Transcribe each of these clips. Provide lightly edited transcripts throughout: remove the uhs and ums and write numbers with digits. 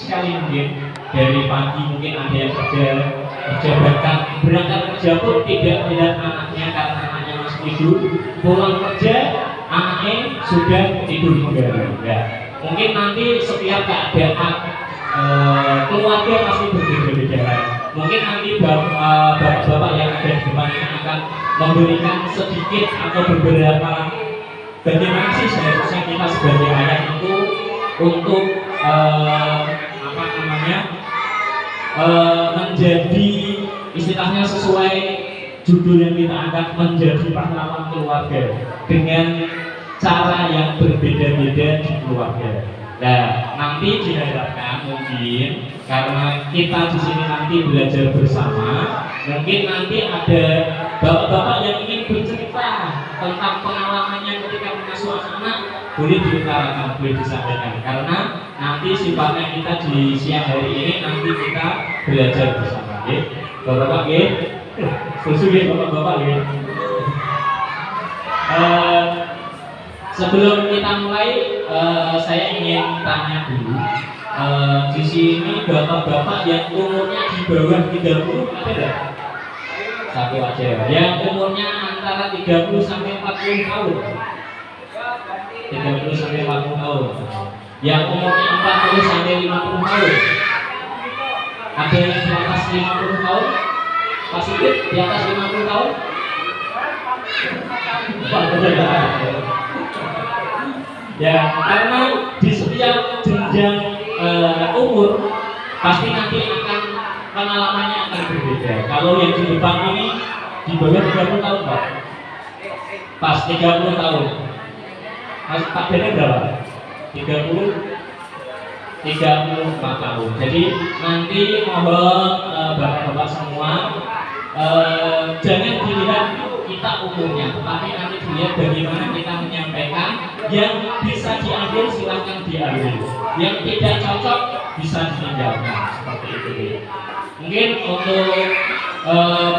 sekali mungkin dari pagi mungkin ada yang kerja berangkat kerja pun tidak melihat anaknya karena anaknya masih tidur, pulang kerja anaknya sudah tidur juga. Ya. Mungkin nanti setiap keadaan keluarga pasti berbeda-beda. Mungkin nanti bapak-bapak yang ada di depan ini akan memberikan sedikit atau beberapa bagaimana sih seharusnya kita sebagai ayah itu untuk apa namanya menjadi istilahnya sesuai judul yang kita angkat, menjadi pahlawan keluarga dengan cara yang berbeda-beda di keluarga. Nah, nanti diharapkan mungkin karena kita di sini nanti belajar bersama, mungkin nanti ada bapak-bapak yang ingin bercerita tentang pengalamannya ketika mengasuh anak-anak, boleh diutarakan, boleh disampaikan. Karena nanti sifatnya kita di siang hari ini nanti kita belajar bersama, ya. Bapak-bapak, ya. Setuju ya bapak-bapak, ya. Sebelum kita mulai, saya ingin tanya dulu. Di sini bapak-bapak yang umurnya di bawah 30 ada nggak? Satu aja. Yang umurnya antara 30 sampai 40 tahun. 30 sampai 40 tahun. Yang umurnya 40 sampai 50 tahun. Ada yang di atas 50 tahun? Pak Sigit di atas 50 tahun? Ya, karena di setiap jenjang umur pasti nanti akan pengalamannya akan berbeda. Kalau yang di depan ini di bawah 30 tahun, Pak. Pas 30 tahun. Mas Pak Dene berapa? 34 tahun. Jadi nanti mohon bapak-bapak semua jangan dilihat kita umurnya, tetapi nanti dilihat bagaimana kita menyampaikan. Yang bisa diambil silahkan diambil, yang tidak cocok bisa ditinggalkan, seperti itu. Mungkin untuk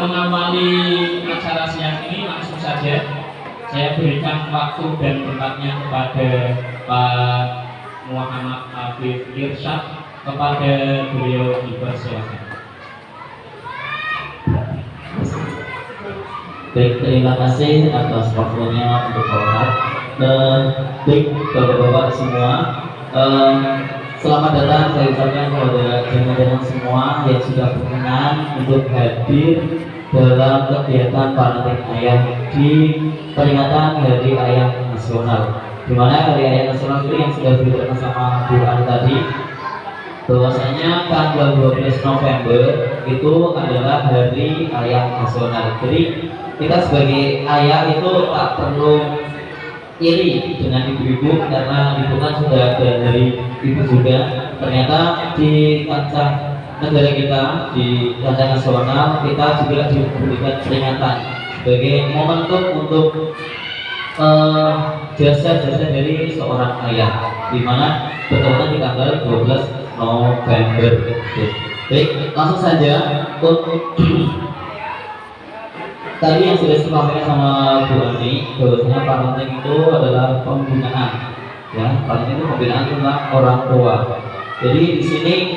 mengawali acara siang ini langsung saja saya berikan waktu dan tempatnya kepada Pak Muhammad Afif Irsyad, kepada beliau dipersilakan. Baik, terima kasih atas waktunya untuk Bapak. Baik, bapak-bapak semua, selamat datang saya ucapkan kepada jemaah semua yang sudah berkenan untuk hadir dalam kegiatan parenting ayah di peringatan Hari Ayah Nasional. Di mana Hari Ayah Nasional itu yang sudah diberitakan sama Bu Ani tadi, bahwasanya tanggal 12 November itu adalah Hari Ayah Nasional. Jadi kita sebagai ayah itu tak perlu iri dengan ibu-ibu, karena ibu kan sudah ada dari ibu juga. Ternyata di kancah negara kita, di kancah nasional, kita juga diberikan peringatan sebagai momentum untuk jasa-jasa dari seorang ayah, di mana bertepatan di tanggal 12 November. Baik, langsung saja untuk tadi yang sudah disampaikan sama Bu Ani, bahwasanya parenting itu adalah pembinaan, ya, parenting itu pembinaan tentang orang tua. Jadi di sini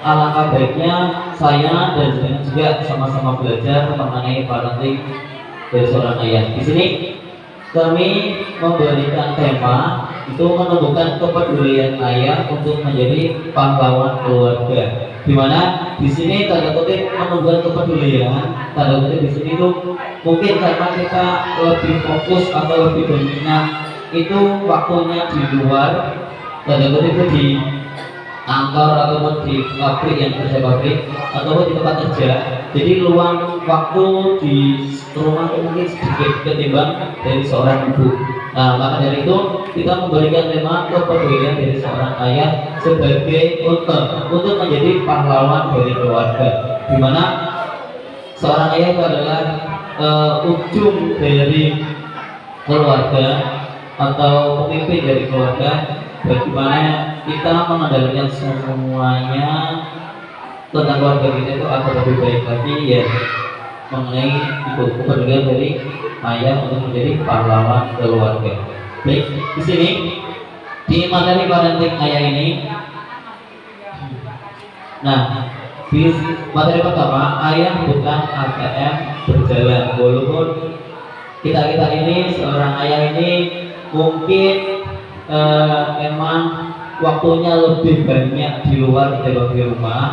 alangkah baiknya saya dan juga sama-sama belajar mengenai parenting dari seorang ayah. Di sini kami memberikan tema itu menumbuhkan kepedulian ayah untuk menjadi pahlawan keluarga. Di mana di sini tanda kutip menumbuhkan kepedulian, tanda kutip di sini itu mungkin karena kita lebih fokus atau lebih berminat itu waktunya di luar, tanda kutip itu di kantor ataupun di pabrik, yang kerja pabrik ataupun di tempat kerja. Jadi luang waktu di rumah itu mungkin sedikit ketimbang dari seorang ibu. Nah, maka dari itu kita memberikan tema kepedulian dari seorang ayah sebagai untuk menjadi pahlawan dari keluarga, di mana seorang ayah itu adalah ujung dari keluarga atau pemimpin dari keluarga. Bagaimana kita mengendalikan semuanya tentang keluarga kita itu agar lebih baik lagi, ya, mengenai itu kepedulian dari ayah untuk menjadi pahlawan keluarga. Baik, di sini di materi parenting ayah ini Nah, di materi pertama, ayah bukan ATM berjalan. Walaupun kita ini seorang ayah ini mungkin memang waktunya lebih banyak di luar daripada di rumah,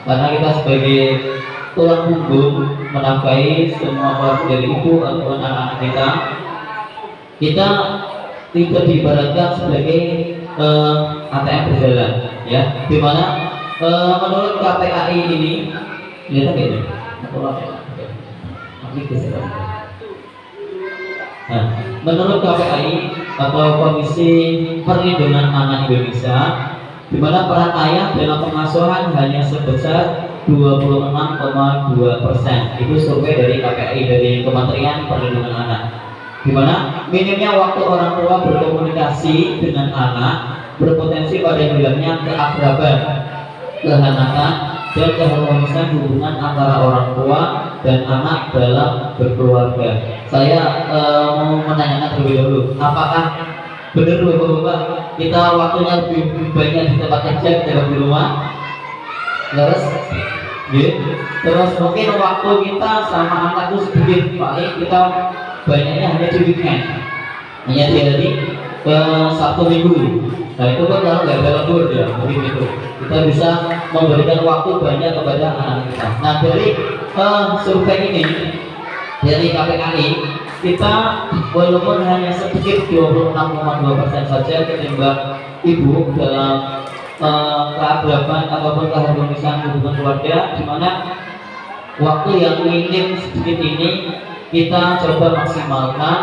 karena kita sebagai tulang punggung menafkahi semua keluarga dari ibu ataupun anak-anak kita tidak diibaratkan sebagai ATM berjalan, ya, dimana menurut KPAI ini lihat ini, nah, menurut KPAI atau Komisi Perlindungan Anak Indonesia, di mana peran ayah dalam pengasuhan hanya sebesar 26,2%. Itu survei dari KPAI, dari Kementerian Perlindungan Anak. Di mana minimnya waktu orang tua berkomunikasi dengan anak berpotensi pada hilangnya keakraban, kehangatan, dan keharmonisan hubungan antara orang tua dan anak dalam berkeluarga. Saya mau menanyakan terlebih dahulu, apakah benar Bapak kita waktunya lebih banyak di tempat kerja daripada di rumah? Terus, terus mungkin waktu kita sama anak itu sedikit, paling kita banyaknya hanya di weekend, hanya di hari Sabtu Minggu. Nah itu kan kalau nggak ada libur ya, begitu. Kita bisa memberikan waktu banyak kepada anak kita. Nah dari survei ini dari KPAI, kita walaupun hanya sedikit 26,2% saja ketimbang ibu dalam keakraban ataupun keharmonisan hubungan keluarga, di mana waktu yang minim sedikit ini kita coba maksimalkan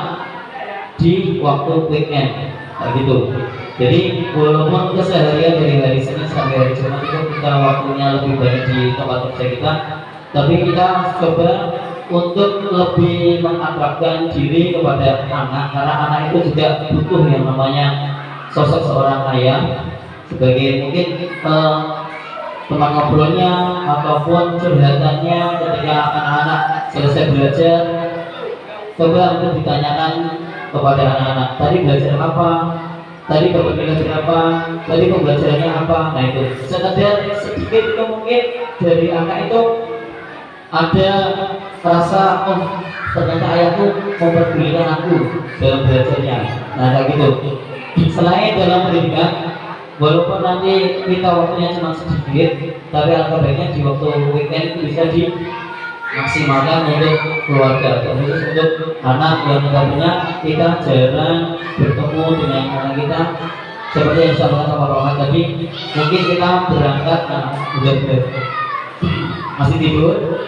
di waktu weekend, gitu. Jadi walaupun keseharian dari hari Senin sampai hari Jumat itu kita waktunya lebih banyak di tempat kerja kita, tapi kita coba untuk lebih mengakrabkan diri kepada anak, karena anak itu juga butuh yang namanya sosok seorang ayah sebagai mungkin teman ngobrolnya ataupun curhatannya ketika anak-anak selesai belajar. Coba untuk ditanyakan kepada anak-anak, tadi belajar apa, tadi dapat nilai berapa, tadi pembelajarannya apa. Nah itu sekedar sedikit itu mungkin dari anak itu ada rasa, oh ternyata ayahku memperdulikan aku dalam belajarnya. Nah kayak gitu. Selain dalam pendidikan, walaupun nanti kita waktunya cuma sedikit, tapi alangkah baiknya di waktu weekend bisa dimaksimalkan untuk keluarga, terkhusus untuk anak yang tentunya kita jarang bertemu dengan anak kita. Seperti yang disampaikan sama Pak Ahmad tadi, mungkin kita berangkat, nah udah masih tidur,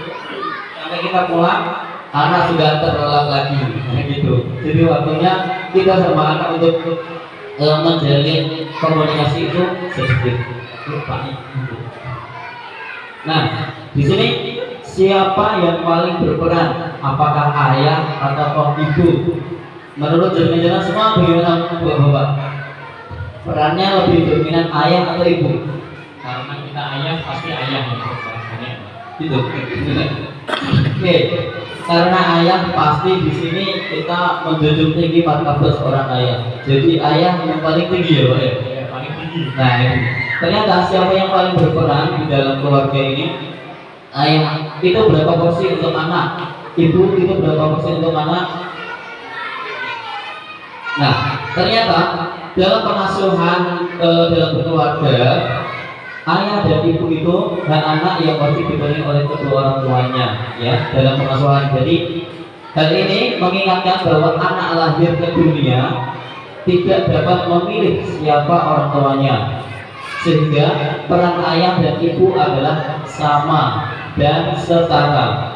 sampai kita pulang anak sudah terlelap lagi, gitu. Jadi waktunya kita sama anak untuk menjalin komunikasi itu sedikit. Nah, di sini siapa yang paling berperan? Apakah ayah atau ibu? Menurut jenengan semua bagaimana Bapak? Perannya lebih dominan ayah atau ibu? Karena kita ayah pasti ayah yang berperannya. Gitu. Oke. Karena ayah pasti di sini kita menjunjung tinggi martabat seorang ayah. Jadi ayah yang paling tinggi ya Pak ya? Ya, paling tinggi. Nah ini. Ternyata siapa yang paling berperan di dalam keluarga ini? Ayah itu berapa porsi untuk anak? Ibu itu berapa porsi untuk anak? Nah ternyata dalam pengasuhan dalam berkeluarga, ayah dan ibu itu dan anak yang wajib diberi oleh kedua orang tuanya, ya, dalam pengasuhan. Jadi hal ini mengingatkan bahwa anak lahir ke dunia tidak dapat memilih siapa orang tuanya, sehingga peran ayah dan ibu adalah sama dan setara.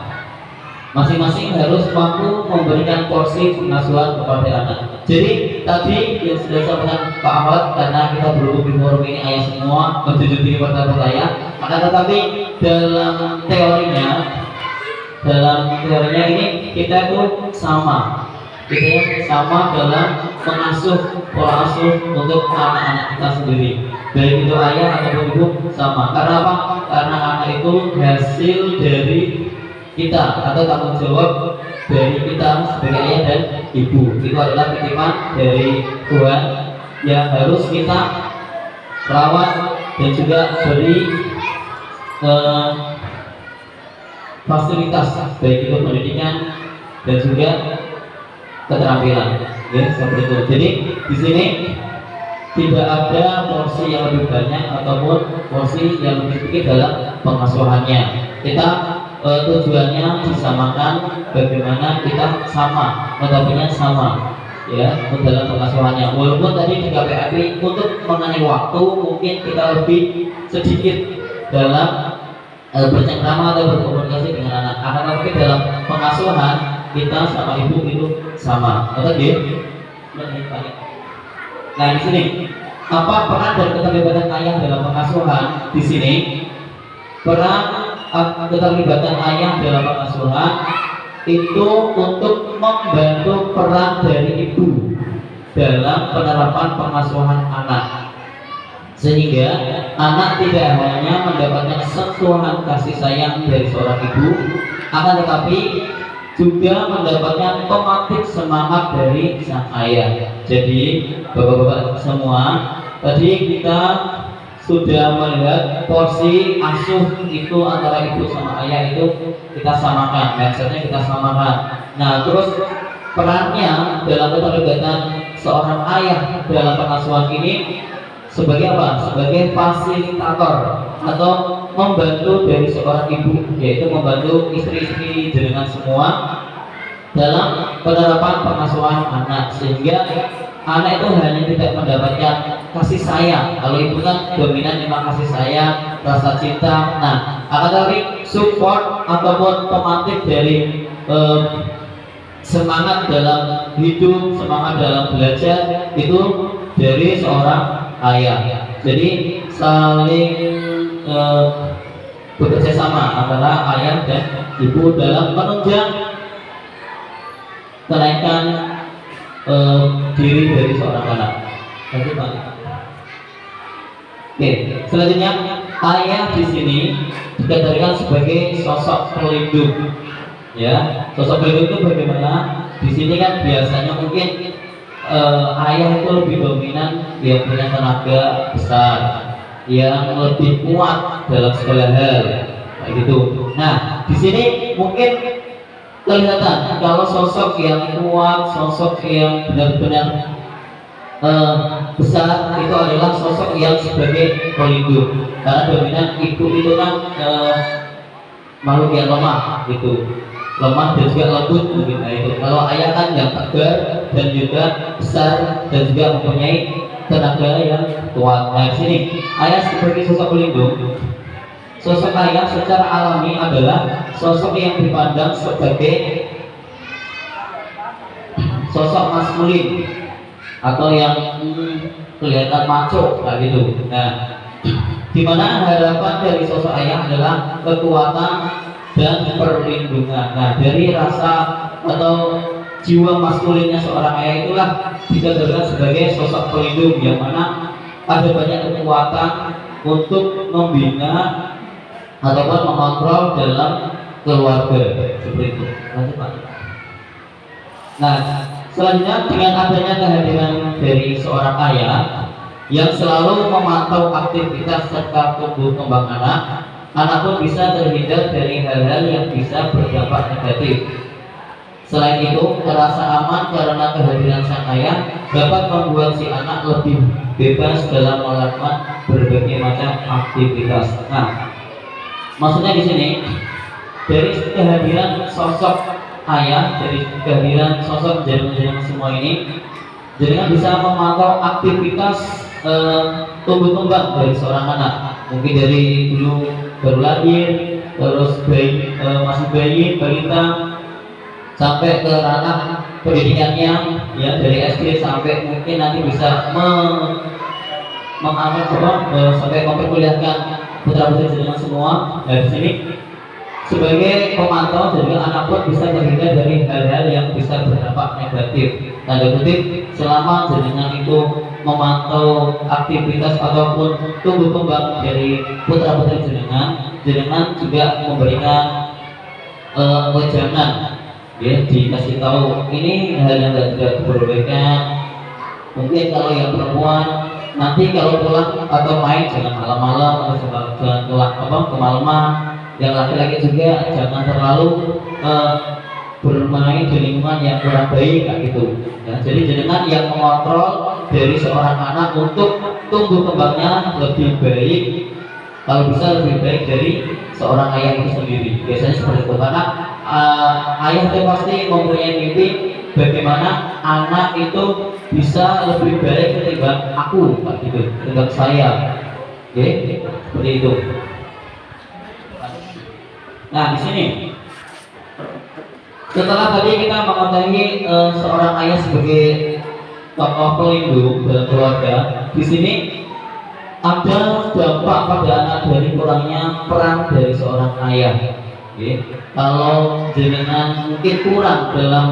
Masing-masing harus mampu memberikan porsi pengasuhan kepada anak. Jadi tadi yang sudah disampaikan Pak Ahmad, karena kita berhubung di forum ini ayah semua menjunjung tinggi martabat ayah, maka tetapi dalam teorinya ini kita itu sama. Kita sama dalam mengasuh pola asuh untuk anak-anak kita sendiri. Baik itu ayah atau ibu sama. Karena apa? Karena anak itu hasil dari kita atau tanggung jawab dari kita sebagai ayah dan ibu. Itu adalah titipan dari Tuhan yang harus kita rawat dan juga beri eh, fasilitas baik itu pendidikan dan juga keterampilan, ya seperti itu. Jadi di sini tidak ada porsi yang lebih banyak ataupun porsi yang lebih sedikit dalam pengasuhannya. Kita tujuannya disamakan, bagaimana kita sama, notabene sama, ya dalam pengasuhannya. Walaupun tadi di KPAP untuk mengenai waktu mungkin kita lebih sedikit dalam bercengkrama atau berkomunikasi dengan anak, akan tetapi dalam pengasuhan kita sama ibu itu sama. Betul ya? Nah di sini apa peran dan keterlibatan ayah dalam pengasuhan? Di sini peran keterlibatan ayah dalam pengasuhan itu untuk membantu peran dari ibu dalam penerapan pengasuhan anak, sehingga anak tidak hanya mendapatkan sentuhan kasih sayang dari seorang ibu, akan tetapi juga mendapatkan pemantik semangat dari sang ayah. Jadi bapak-bapak semua, tadi kita sudah melihat porsi asuh itu antara ibu sama ayah itu kita samakan, mindsetnya kita samakan. Nah terus perannya dalam keterlibatan seorang ayah dalam pengasuhan ini sebagai apa? Sebagai fasilitator atau membantu dari seorang ibu, yaitu membantu istri-istri jenengan semua dalam penerapan pengasuhan anak, sehingga anak itu hanya tidak mendapatkan kasih sayang. Kalau ibu kan dominan memang kasih sayang, rasa cinta. Nah, akan tetapi support ataupun pemantik dari semangat dalam hidup, semangat dalam belajar itu dari seorang ayah. Jadi saling bekerja sama antara ayah dan ibu dalam menunjang kenaikan diri dari seorang anak. Lanjut Pak. Oke, selanjutnya ayah di sini dikategorikan sebagai sosok pelindung. Ya, sosok pelindung itu bagaimana? Di sini kan biasanya mungkin ayah itu lebih dominan, yang punya tenaga besar, yang lebih kuat dalam segala hal, kayak gitu. Nah, di sini mungkin kelihatan kalau sosok yang kuat, sosok yang benar-benar besar itu adalah sosok yang sebagai pelindung. Karena dominan ibu itu kan makhluk yang lemah, gitu, lemah dan juga lembut mungkin. Nah, itu kalau ayah kan yang tegar dan juga besar dan juga mempunyai tenaga yang kuat. Nah, di sini ayah sebagai sosok pelindung. Sosok ayah secara alami adalah sosok yang dipandang sebagai sosok maskulin atau yang kelihatan maco, kayak gitu. Nah, dimana harapan dari sosok ayah adalah kekuatan dan perlindungan. Nah, dari rasa atau jiwa maskulinnya seorang ayah itulah dikategorikan sebagai sosok pelindung, yang mana ada banyak kekuatan untuk membina ataupun mengontrol dalam keluarga, seperti itu. Lanjut Pak. Nah, selanjutnya dengan adanya kehadiran dari seorang ayah yang selalu memantau aktivitas serta tumbuh kembang anak, anak pun bisa terhindar dari hal-hal yang bisa berdampak negatif. Selain itu, terasa aman karena kehadiran sang ayah dapat membuat si anak lebih bebas dalam melakukan berbagai macam aktivitas. Nah, maksudnya di sini dari kehadiran sosok ayah, dari kehadiran sosok jenengan semua ini, jenengan bisa memantau aktivitas tumbuh kembang dari seorang anak. Mungkin dari dulu baru lahir, terus bayi, masih bayi, balita, sampai ke ranah pendidikannya, ya dari SD sampai mungkin nanti bisa sampai memperkuliahkan putra-putri jenengan semua. Dari sini sebagai pemantau, jadi anak pun bisa terhindar dari hal-hal yang bisa berdampak negatif. Tanda kutip, selama jenengan itu memantau aktivitas ataupun tumbuh kembang dari putra-putri jenengan, jenengan juga memberikan wejangan, ya, dikasih tahu ini hal yang tidak diperbolehkan. Mungkin kalau yang perempuan nanti kalau pulang atau main jangan malam-malam atau jangan kemalaman. Yang laki-laki juga jangan terlalu bermain di lingkungan yang kurang baik kayak gitu ya. Jadi jenengan yang mengontrol dari seorang anak untuk tumbuh kembangnya lebih baik, kalau bisa lebih baik dari seorang ayah itu sendiri. Biasanya seperti itu, karena ayah itu pasti mempunyai mimpi bagaimana anak itu bisa lebih baik ketimbang aku kayak gitu, ketimbang saya. Oke, seperti itu. Nah, di sini setelah tadi kita mengetahui seorang ayah sebagai tokoh pelindung dalam keluarga, di sini ada dampak pada anak dari kurangnya peran dari seorang ayah. Oke. Kalau jenengan mungkin kurang dalam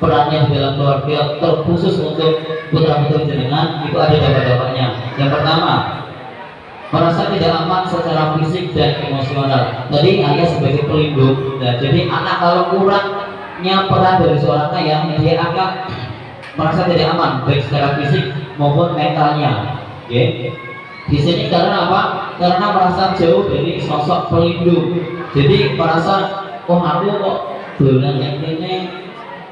perannya dalam keluarga, terkhusus untuk putra-putri jenengan, itu ada dampak-dampaknya. Yang pertama, merasa tidak aman secara fisik dan emosional. Tadi ayah sebagai pelindung. Nah, jadi anak kalau kurangnya peran dari seorang ayah, dia akan merasa tidak aman baik secara fisik maupun mentalnya. Oke. Di sini karena apa? Karena merasa jauh dari sosok pelindung. Jadi merasa, oh aku kok dolan yang ini,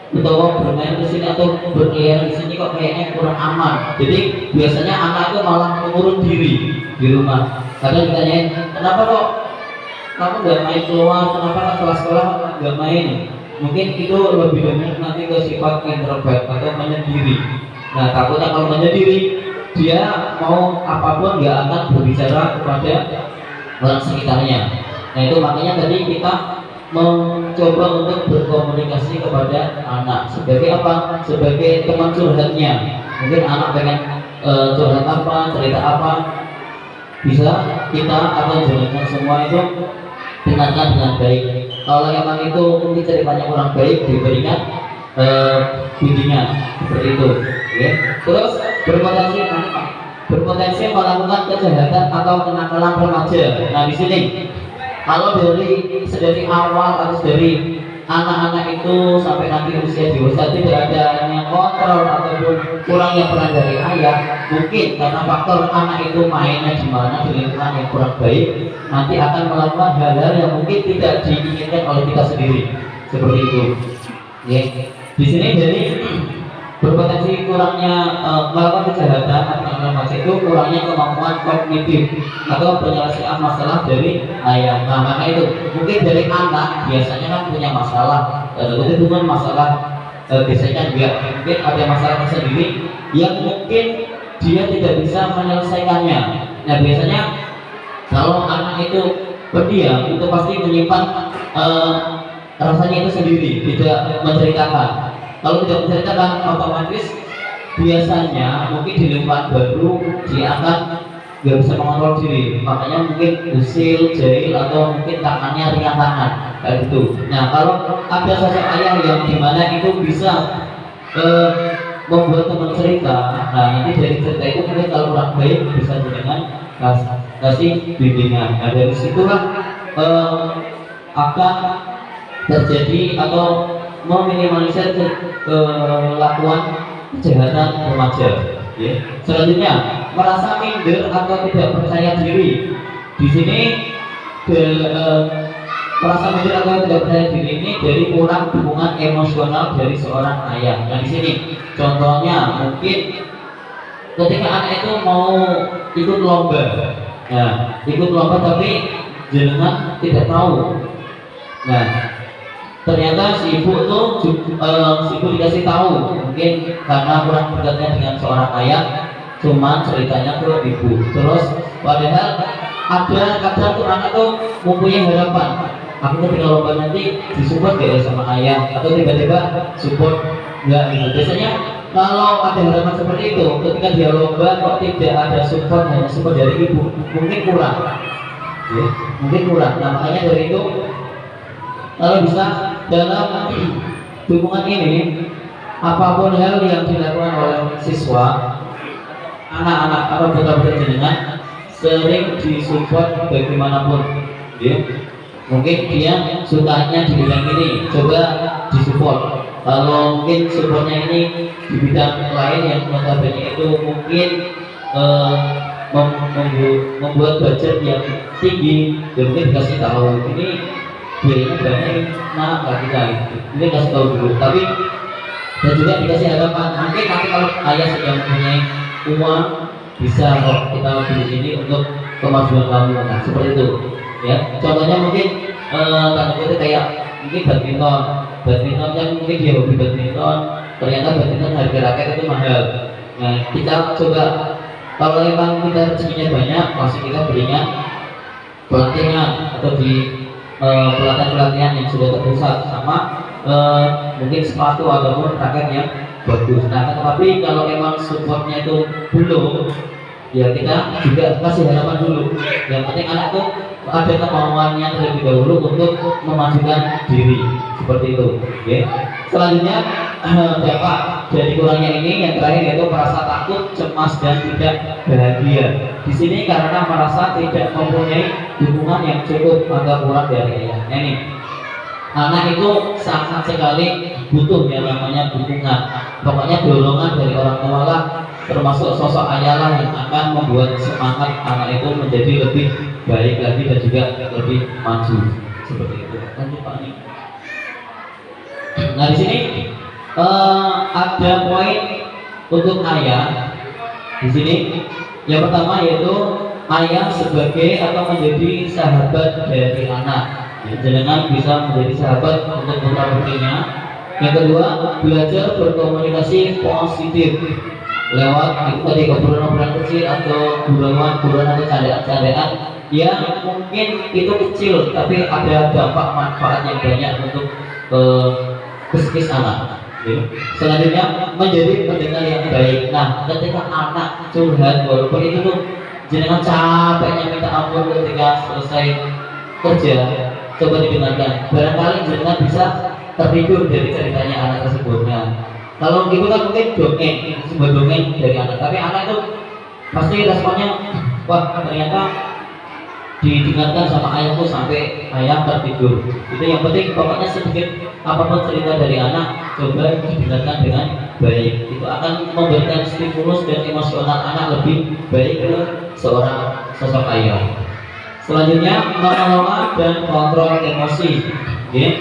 atau bermain di sini atau berkeliaran di sini kok kayaknya kurang aman. Jadi biasanya anak itu malah mengurung diri di rumah. Kadang ditanyain, kenapa kok kamu nggak main keluar? Kenapa setelah sekolah nggak main? Mungkin itu lebih banyak nanti ke sifat introvert atau menyendiri. Nah, takutnya kalau menyendiri, dia mau apapun nggak akan berbicara kepada orang sekitarnya. Nah, itu makanya tadi kita mencoba untuk berkomunikasi kepada anak sebagai apa? Sebagai teman curhatnya. Mungkin anak pengen curhat apa, cerita apa, bisa kita atau jalankan semua itu dengarkan dengan baik. Kalau emang itu mungkin ceritanya kurang baik, diberikan bimbingan seperti itu. Okay. Terus berpotensi melakukan kejahatan atau kenakalan remaja. Nah, di sini kalau dari awal atau dari anak-anak itu sampai nanti usia dewasa tidak ada yang kontrol ataupun kurangnya peran dari ayah, mungkin karena faktor anak itu mainnya di mana di lingkungan yang kurang baik, nanti akan melakukan hal-hal yang mungkin tidak diinginkan oleh kita sendiri, seperti itu. Ya. Di sini jadi berpotensi kurangnya melakukan kejahatan atau remaja itu kurangnya kemampuan kognitif atau penyelesaian masalah dari ayah. Nah, maka itu mungkin dari anak biasanya kan punya masalah, itu kan masalah biasanya juga mungkin ada masalah tersendiri yang mungkin dia tidak bisa menyelesaikannya. Nah, biasanya kalau anak itu pendiam itu pasti menyimpan rasanya itu sendiri, tidak menceritakan. Kalau tidak menceritakan, otomatis biasanya mungkin di lingkungan baru dia akan nggak bisa mengontrol diri, makanya mungkin usil, jahil atau mungkin tangannya ringan tangan kayak gitu. Nah, kalau ada sosok ayah yang dimana itu bisa membuat teman cerita, nah nanti dari cerita itu mungkin kalau kurang baik bisa dengan kasih bimbingan. Nah, dari situlah akan terjadi atau meminimalisir kelakuan kejahatan remaja. Ya. Selanjutnya, merasa minder atau tidak percaya diri. Di sini merasa minder atau tidak percaya diri ini dari kurang dukungan emosional dari seorang ayah. Nah, di sini contohnya mungkin ketika anak itu mau ikut lomba. Nah, ikut lomba tapi jenengan tidak tahu. Nah, ternyata si ibu tuh si ibu dikasih tahu, mungkin karena kurang dekatnya dengan seorang ayah, cuma ceritanya ke ibu. Terus padahal ada kadang tuh anak tuh mempunyai harapan, aku ketika lomba nanti disupport gak sama ayah, atau tiba-tiba support enggak gitu. Biasanya kalau ada harapan seperti itu, ketika dia lomba kok tidak ada support, hanya support dari ibu, mungkin kurang. Ya, mungkin kurang. Nah, makanya dari itu kalau bisa dalam dukungan ini, apapun hal yang dilakukan oleh siswa, anak-anak atau putra-putri jenengan sering disupport bagaimanapun. Ya. Mungkin dia sukanya di bidang ini, coba disupport. Kalau mungkin supportnya ini di bidang lain yang notabene itu mungkin eh, membuat budget yang tinggi, ya mungkin dikasih tahu ini biayanya banyak, nah nggak kita ini kasih tahu dulu. Tapi dan juga dikasih harapan, mungkin nanti kalau ayah sedang mempunyai uang bisa kok kita beli ini untuk kemajuan kamu, nah seperti itu ya. Contohnya mungkin tanda kutip kayak mungkin badminton yang mungkin dia hobi badminton, ternyata badminton harga raket itu mahal. Nah kita coba, kalau memang kita rezekinya banyak, pasti kita belinya pelatihan atau di pelatihan-pelatihan yang sudah terpusat, sama mungkin sepatu ataupun raket yang bagus. Nah tetapi kalau memang supportnya itu belum, ya kita juga kasih harapan dulu. Yang penting anak itu ada kemauannya terlebih dahulu untuk memajukan diri, seperti itu. Okay. Selanjutnya dampak dari kurangnya ini yang terakhir yaitu merasa takut, cemas dan tidak bahagia. Di sini karena merasa tidak mempunyai dukungan yang cukup atau kurang dari ayah. Ini anak itu sangat sekali butuh yang namanya dukungan. Pokoknya dorongan dari orang tua lah, termasuk sosok ayah lah yang akan membuat semangat anak itu menjadi lebih baik lagi dan juga lebih maju, seperti itu. Lanjut Pak Nik. Nah di sini ada poin untuk ayah. Di sini yang pertama yaitu ayah sebagai atau menjadi sahabat dari anak. Jangan bisa menjadi sahabat untuk putra putrinya. Yang kedua, belajar berkomunikasi positif lewat itu tadi obrolan-obrolan kecil atau gurauan-gurauan atau candaan-candaan yang mungkin itu kecil tapi ada dampak manfaat yang banyak untuk psikis anak. Selanjutnya menjadi pendengar yang baik. Nah ketika anak curhat, walaupun itu tuh jenengan capeknya minta ampun ketika selesai kerja, coba didengarkan, barangkali jenengan bisa terhibur dari ceritanya anak tersebut. Nah, kalau gitu kan mungkin dongeng, itu sebuah dongeng dari anak, tapi anak itu pasti responnya, wah ternyata didengarkan sama ayahku sampai ayah tertidur. Itu yang penting, pokoknya sedikit apapun cerita dari anak coba didengarkan dengan baik. Itu akan memberikan stimulus dan emosional anak lebih baik ke seorang sosok ayah. Selanjutnya mengelola dan kontrol emosi. Okay.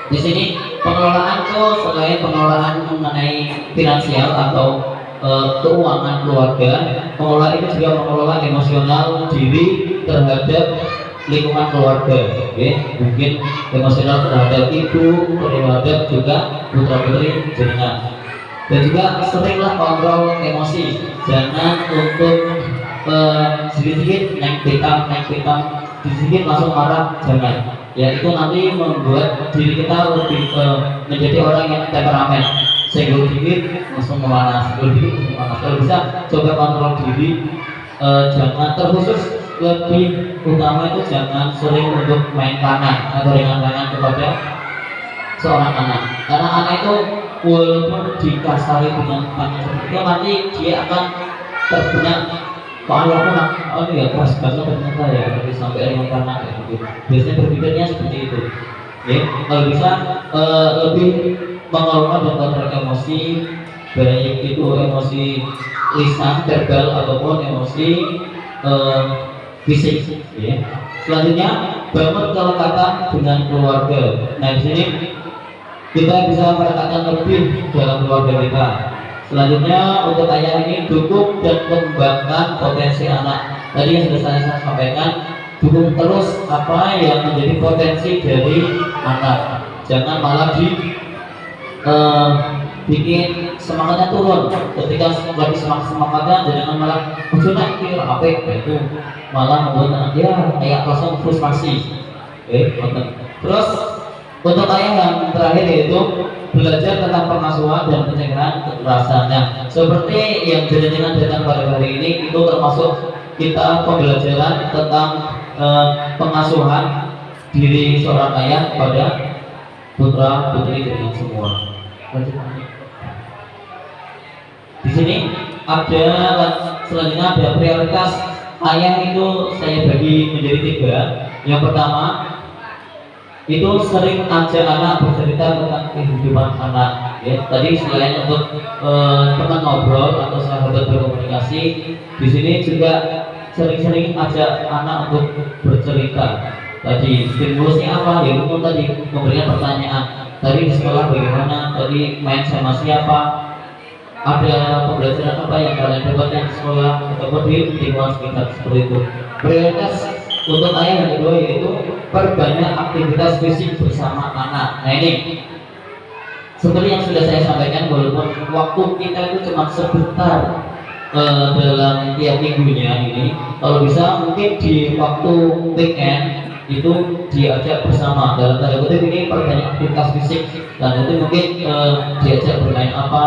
Di sini pengelolaan itu selain pengelolaan mengenai finansial atau keuangan keluarga, pengelola itu juga mengelola emosional diri terhadap lingkungan keluarga. Okay. Mungkin emosional terhadap ibu, terhadap juga putra putri jenengan. Dan juga seringlah kontrol emosi. Jangan untuk sedikit naik pitam, sedikit langsung marah, jangan. Ya itu nanti membuat diri kita lebih menjadi orang yang temperamen. Senggol dikit langsung memanas, senggol dikit langsung memanas. Kalau bisa coba kontrol diri, jangan terkhusus lebih utama itu jangan sering untuk main tangan atau ringan tangan kepada seorang anak. Karena anak itu walaupun dikasari dengan tangan seperti itu, nanti dia akan terkena. Pak ayahku nak, oh ini ya keras banget ternyata ya, tapi sampai ringan tangan kayak gitu. Biasanya berpikirnya seperti itu. Ya, kalau bisa lebih mengelola dan kontrol emosi, baik itu emosi lisan, verbal ataupun emosi fisik. Ya. Selanjutnya bangun kelekatan dengan keluarga. Nah di sini kita bisa merekatkan lebih dalam keluarga kita. Selanjutnya untuk ayah ini dukung dan kembangkan potensi anak. Tadi yang sudah saya sampaikan, dukung terus apa yang menjadi potensi dari anak. Jangan malah bikin semangatnya turun. Ketika lagi semangatnya, jangan malah muncul naik apa itu malah membuat anak dia kayak langsung frustasi. Terus untuk ayah yang terakhir yaitu belajar tentang pengasuhan dan pencegahan kekerasan. Nah, seperti yang jenengan datang pada hari ini itu termasuk kita pembelajaran tentang pengasuhan diri seorang ayah pada putra putri dengan semua. Di sini ada selanjutnya ada prioritas ayah itu saya bagi menjadi 3. Yang pertama itu sering ajak anak bercerita tentang kehidupan anak. Ya, tadi selain untuk teman ngobrol atau sahabat berkomunikasi, di sini juga sering-sering ajak anak untuk bercerita. Tadi stimulusnya apa? Ya itu tadi memberikan pertanyaan. Tadi di sekolah bagaimana? Tadi main sama siapa? Ada pembelajaran apa yang kalian dapatkan di sekolah ataupun di lingkungan sekitar seperti itu. Prioritas untuk ayah yang kedua yaitu perbanyak aktivitas fisik bersama anak. Nah ini seperti yang sudah saya sampaikan, walaupun waktu kita itu cuma sebentar dalam tiap minggunya ini, kalau bisa mungkin di waktu weekend itu diajak bersama, dalam tanda kutip ini perbanyak aktivitas fisik, dan itu mungkin diajak bermain apa,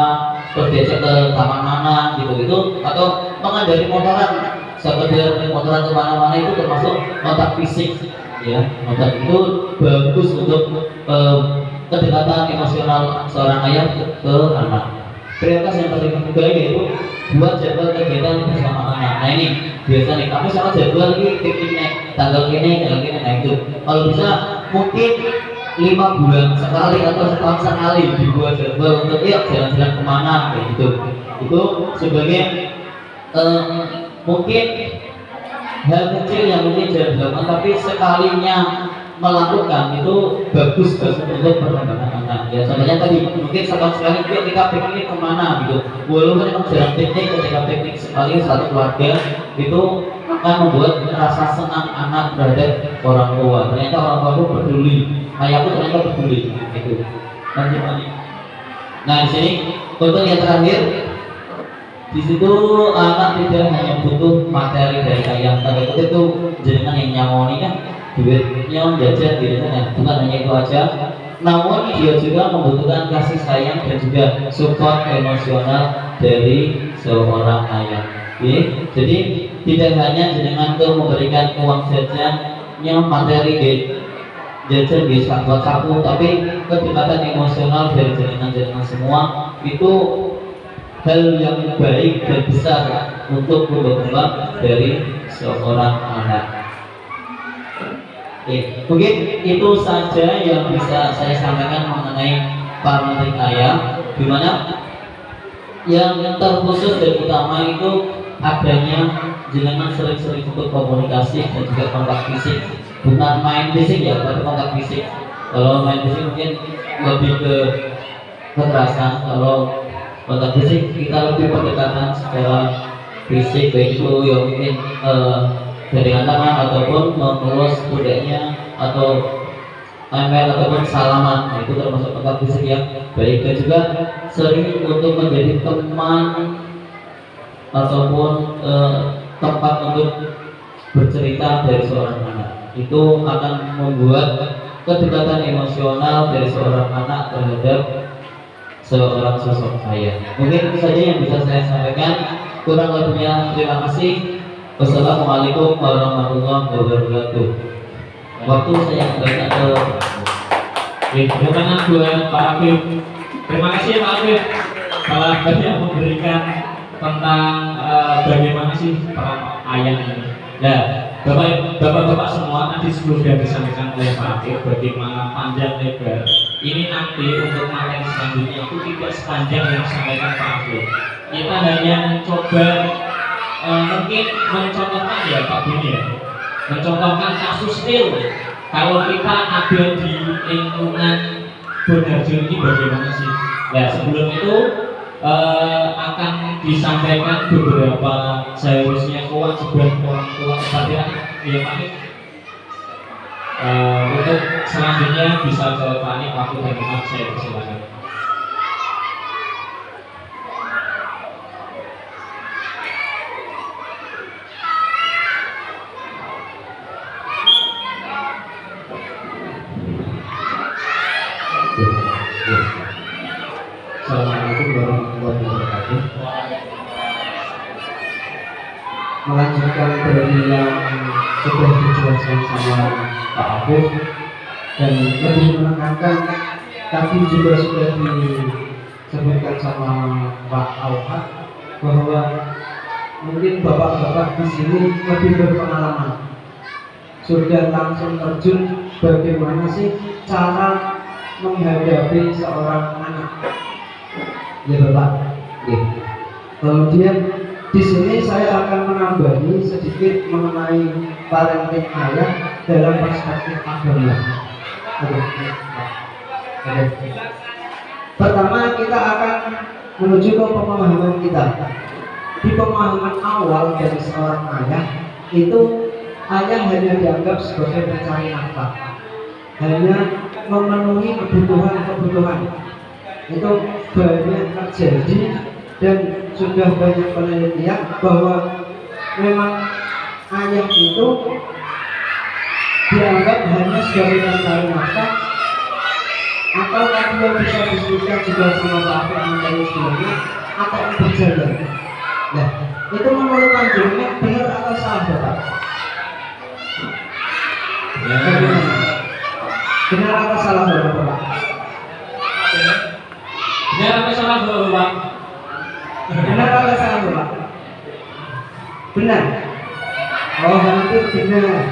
terus diajak ke taman mana gitu, atau mengendari motoran, sekedar motoran kemana-mana itu termasuk kontak fisik ya. Kontak itu bagus untuk kedekatan emosional seorang ayah ke anak. Prioritas yang paling kedua yaitu buat jadwal kegiatan bersama anak. Nah ini biasa nih, kami sama jadwal ini piknik tanggal ini. Nah itu kalau bisa mungkin 5 bulan sekali atau setahun sekali dibuat jadwal untuk yuk jalan-jalan kemana kayak gitu. Itu sebagai mungkin hal kecil yang mungkin jarang dilakukan, tapi sekalinya melakukan itu bagus untuk perkembangan anak. Ya contohnya tadi mungkin setahun sekali yuk kita piknik kemana gitu. Walaupun memang jarang piknik, ketika piknik sekali satu keluarga itu akan membuat rasa senang anak terhadap orang tua. Ternyata orang tua itu peduli, ayahku ternyata peduli gitu. Nah di sini untuk yang terakhir, di situ anak tidak hanya butuh materi dari ayah, tapi itu jenengan yang nyamoni kan duitnya jajan gitu kan, bukan hanya itu aja, namun dia juga membutuhkan kasih sayang dan juga support emosional dari seorang ayah. Oke? Jadi tidak hanya jenengan tuh memberikan uang jajan yang materi jajan bisa buat sapu, tapi kedekatan emosional dari jenengan semua itu hal yang baik dan besar untuk berkembang dari seorang anak. Oke, mungkin itu saja yang bisa saya sampaikan mengenai parenting ayah, dimana yang terkhusus dan utama itu adanya jenengan sering-sering untuk komunikasi dan juga kontak fisik, bukan main fisik ya, tapi kontak fisik. Kalau main fisik mungkin lebih ke kekerasan, kalau kontak fisik kita lebih pendekatan secara fisik, baik itu ya mungkin dengan tangan ataupun mengelus pundaknya atau tempel ataupun salaman. Nah, itu termasuk kontak fisik yang baik, dan juga sering untuk menjadi teman ataupun tempat untuk bercerita dari seorang anak. Itu akan membuat kedekatan emosional dari seorang anak terhadap seorang sosok ayah. Mungkin itu saja yang bisa saya sampaikan. Kurang lebihnya terima kasih. Wassalamualaikum warahmatullahi wabarakatuh. Waktu saya kembalikan ke bagaimana buat Pak Afif. Terima kasih ya Pak Afif telah banyak memberikan tentang bagaimana sih peran ayah ini. Nah, bapak-bapak semua tadi sudah disampaikan oleh Pak Afif bagaimana panjang lebar ini. Nanti untuk materi selanjutnya itu tidak sepanjang yang disampaikan Pak Afif. Kita hanya mencoba mungkin mencontohkan ya Pak Bini ya, mencontohkan kasus real. Kalau kita ada di lingkungan Bonarjo ini bagaimana sih? Nah sebelum itu akan disampaikan beberapa seharusnya kewajiban orang tua kepada ya Pak. Untuk selanjutnya bisa ke Pak Nik, waktu dan tempat saya persilakan. Assalamualaikum warahmatullahi wabarakatuh. Melanjutkan dari yang sudah dijelaskan sama Pak Afif dan lebih menekankan, tadi juga sudah disebutkan sama Pak Auha bahwa mungkin bapak-bapak di sini lebih berpengalaman, sudah langsung terjun bagaimana sih cara menghadapi seorang anak. Ya Bapak. Ya. Kemudian di sini saya akan menambahi sedikit mengenai parenting ayah dalam perspektif agama. Oke. Pertama kita akan menuju ke pemahaman kita. Di pemahaman awal dari seorang ayah itu ayah hanya dianggap sebagai pencari nafkah, hanya memenuhi kebutuhan. Itu banyak terjadi dan sudah banyak penelitian bahwa memang ayah itu dianggap hanya sebagai pencari nafkah, atau tadi yang bisa disebutkan juga sama Pak Afif mengenai sebelumnya, atau yang berjalan. Nah, itu menurut panjenengan benar atau salah Bapak? Benar atau salah Bapak? Benar atau salah Bapak? Benar atau salah Bapak? Benar. Oh, hampir benar.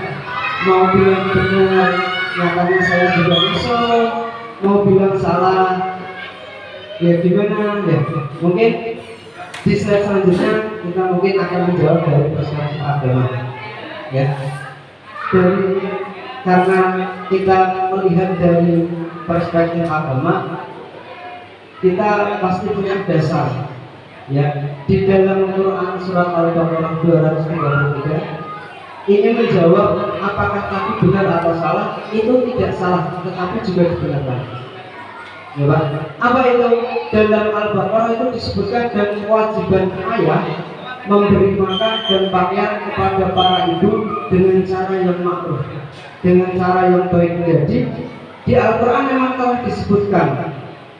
Mau bilang benar, nyatanya saya juga nyesel. Mau bilang salah, ya gimana ya? Mungkin di slide selanjutnya kita mungkin akan menjawab dari perspektif agama. Ya. Karena kita melihat dari perspektif agama, kita pasti punya dasar. Ya, di dalam Quran surat Al-Baqarah 233 ini menjawab apakah tadi benar atau salah. Itu tidak salah, tetapi juga dibenarkan. Ya, Pak. Apa itu? Dalam Al-Baqarah itu disebutkan dan kewajiban ayah memberi makan dan pakaian kepada para ibu dengan cara yang makruh, dengan cara yang baik. Jadi di Al-Quran memang telah disebutkan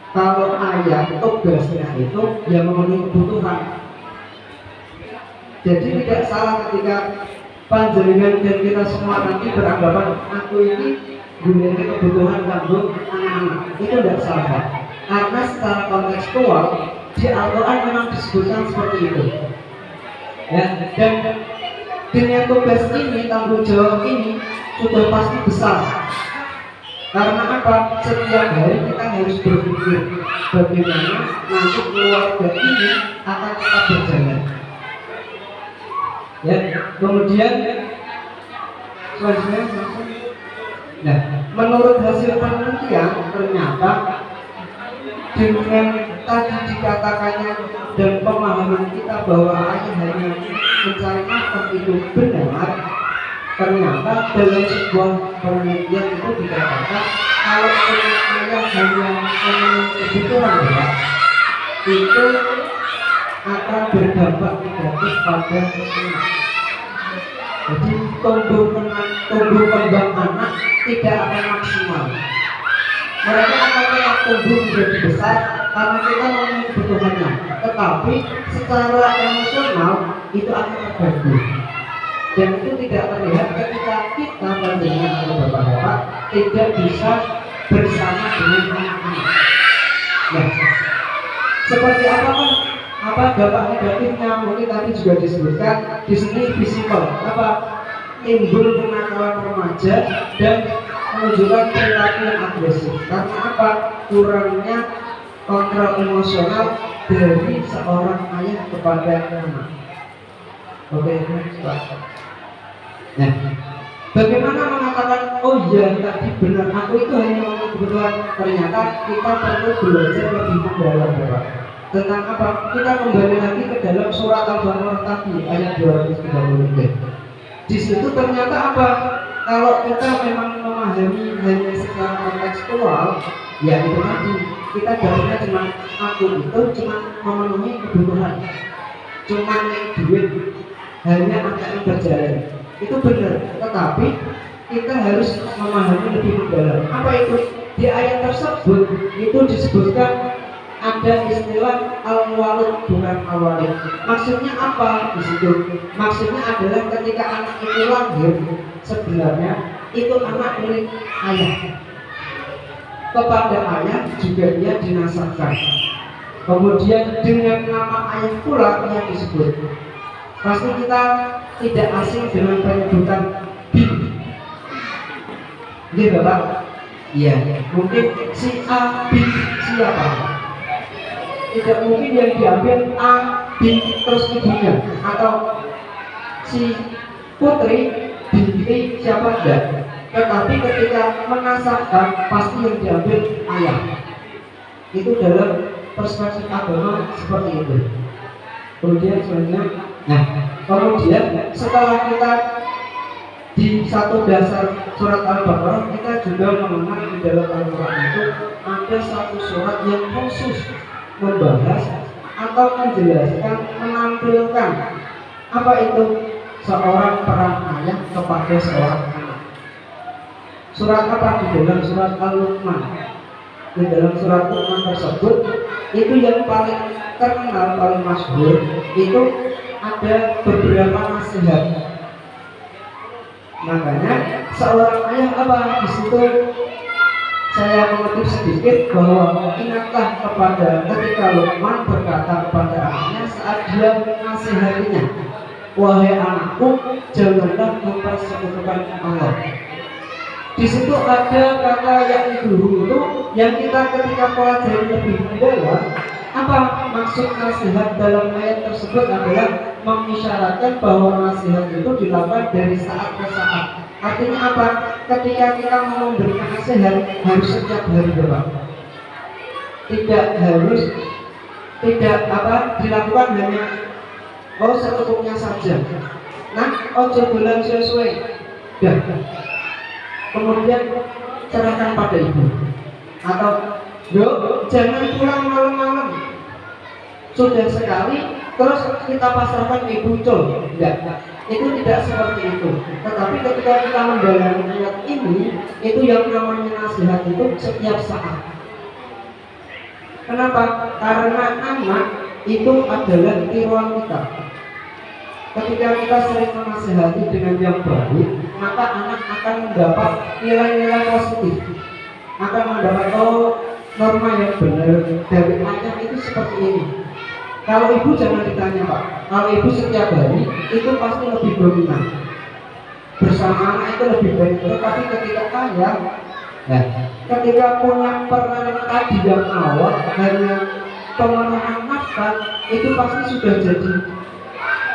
kalau ayah tugasnya itu yang memenuhi kebutuhan. Jadi tidak salah ketika panjenengan dan kita semua nanti beranggapan aku ini gunakan kebutuhan kanggo anak-anak. Itu tidak salah, karena secara kontekstual di Al-Quran memang disebutkan seperti itu. Ya, dan dengan tugas ini, tanggung jawab ini sudah pasti besar. Karena apa? Setiap hari kita harus berpikir bagaimana nanti keluarga ini akan tetap berjalan. Ya, kemudian selanjutnya, nah, menurut hasil penelitian ternyata dengan tadi dikatakannya dan pemahaman kita bahwa ayah hanya mencari nafkah itu benar. Ternyata dalam sebuah penelitian itu dikatakan kalau ayah hanya memenuhi kebutuhan itu akan berdampak negatif pada anak. Jadi tumbuh kembang anak tidak akan maksimal. Mereka akan tetap tumbuh menjadi besar karena kita memenuhi kebutuhannya, tetapi secara emosional itu akan terganggu. Dan itu tidak terlihat ketika kita panjenengan atau bapak-bapak tidak bisa bersama dengan anak-anak. Nah, seperti apa dampak negatifnya? Mungkin tadi juga disebutkan di sini visible. Apa? Timbul kenakalan remaja dan menunjukkan perilaku yang agresif. Karena apa? Kurangnya kontrol emosional dari seorang ayah kepada anak. Oke, nah, bagaimana mengatakan oh iya tadi benar aku itu hanya memenuhi kebutuhan? Ternyata kita perlu belajar lebih mendalam, Bapak. Tentang apa? Kita kembali lagi ke dalam surat Al-Baqarah tadi ayat 233. Di situ ternyata apa? Kalau kita memang memahami hanya secara kontekstual, ya itu tadi kita dapatnya cuma aku itu cuma memenuhi kebutuhan, cuma duit, hanya akan berjalan. Itu benar, tetapi kita harus memahami lebih mendalam. Apa itu? Di ayat tersebut itu disebutkan ada istilah al-walid bukan al-walid. Maksudnya apa di situ? Maksudnya adalah ketika anak itu lahir, sebenarnya itu anak milik ayah. Kepada ayah juga dia dinasabkan. Kemudian dengan nama ayah pula yang disebut. Pasti kita tidak asing dengan penyebutan bin. Iya Bapak? Iya. Mungkin si A bin siapa? tidak mungkin yang diambil A, B terus ibunya, atau si putri binti siapa enggak. Tetapi ketika menasabkan pasti yang diambil ayah. Itu dalam perspektif agama seperti itu. Kemudian selanjutnya, nah kemudian setelah kita di satu dasar surat Al-Baqarah, kita juga mengenal di dalam Al-Quran itu ada satu surat yang khusus membahas atau menjelaskan, menampilkan apa itu seorang peran ayah kepada seorang anak. Surat apa? Di dalam surat Al-Luqman. Di dalam surat Al-Luqman tersebut itu yang paling terkenal, paling masyhur itu ada beberapa nasihat. Makanya seorang ayah apa di situ saya mengutip sedikit bahwa ingatlah kepada ketika Luqman berkata kepada anaknya saat dia menasihatinya, wahai anakku, janganlah mempersekutukan Allah. Di situ ada kata yang dulu itu yang kita ketika pelajari lebih mendalam. Apa maksud nasihat dalam ayat tersebut adalah mengisyaratkan bahwa nasihat itu dilakukan dari saat ke saat. Artinya apa? Ketika kita mau memberikan nasihat harus setiap hari berapa? Tidak dilakukan hanya secukupnya saja. Nah, ojo bulan sesuai. Kemudian serahkan pada ibu. Atau jangan pulang malam-malam. Sudah sekali terus kita pasrahkan ibu col. Enggak. Itu tidak seperti itu. Tetapi ketika kita mendalami ayat ini, itu yang namanya nasihat itu setiap saat. Kenapa? Karena anak itu adalah tiruan kita. Ketika kita sering menasihati dengan yang baik, maka anak akan mendapat nilai-nilai positif, akan mendapat norma yang benar dari ayah itu seperti ini. Kalau ibu jangan ditanya Pak, kalau ibu setiap hari itu pasti lebih dominan bersama anak itu lebih baik. Tetapi ketika ayah, ketika punya peran tadi yang awal hanya pemenuhan nafkah, itu pasti sudah jadi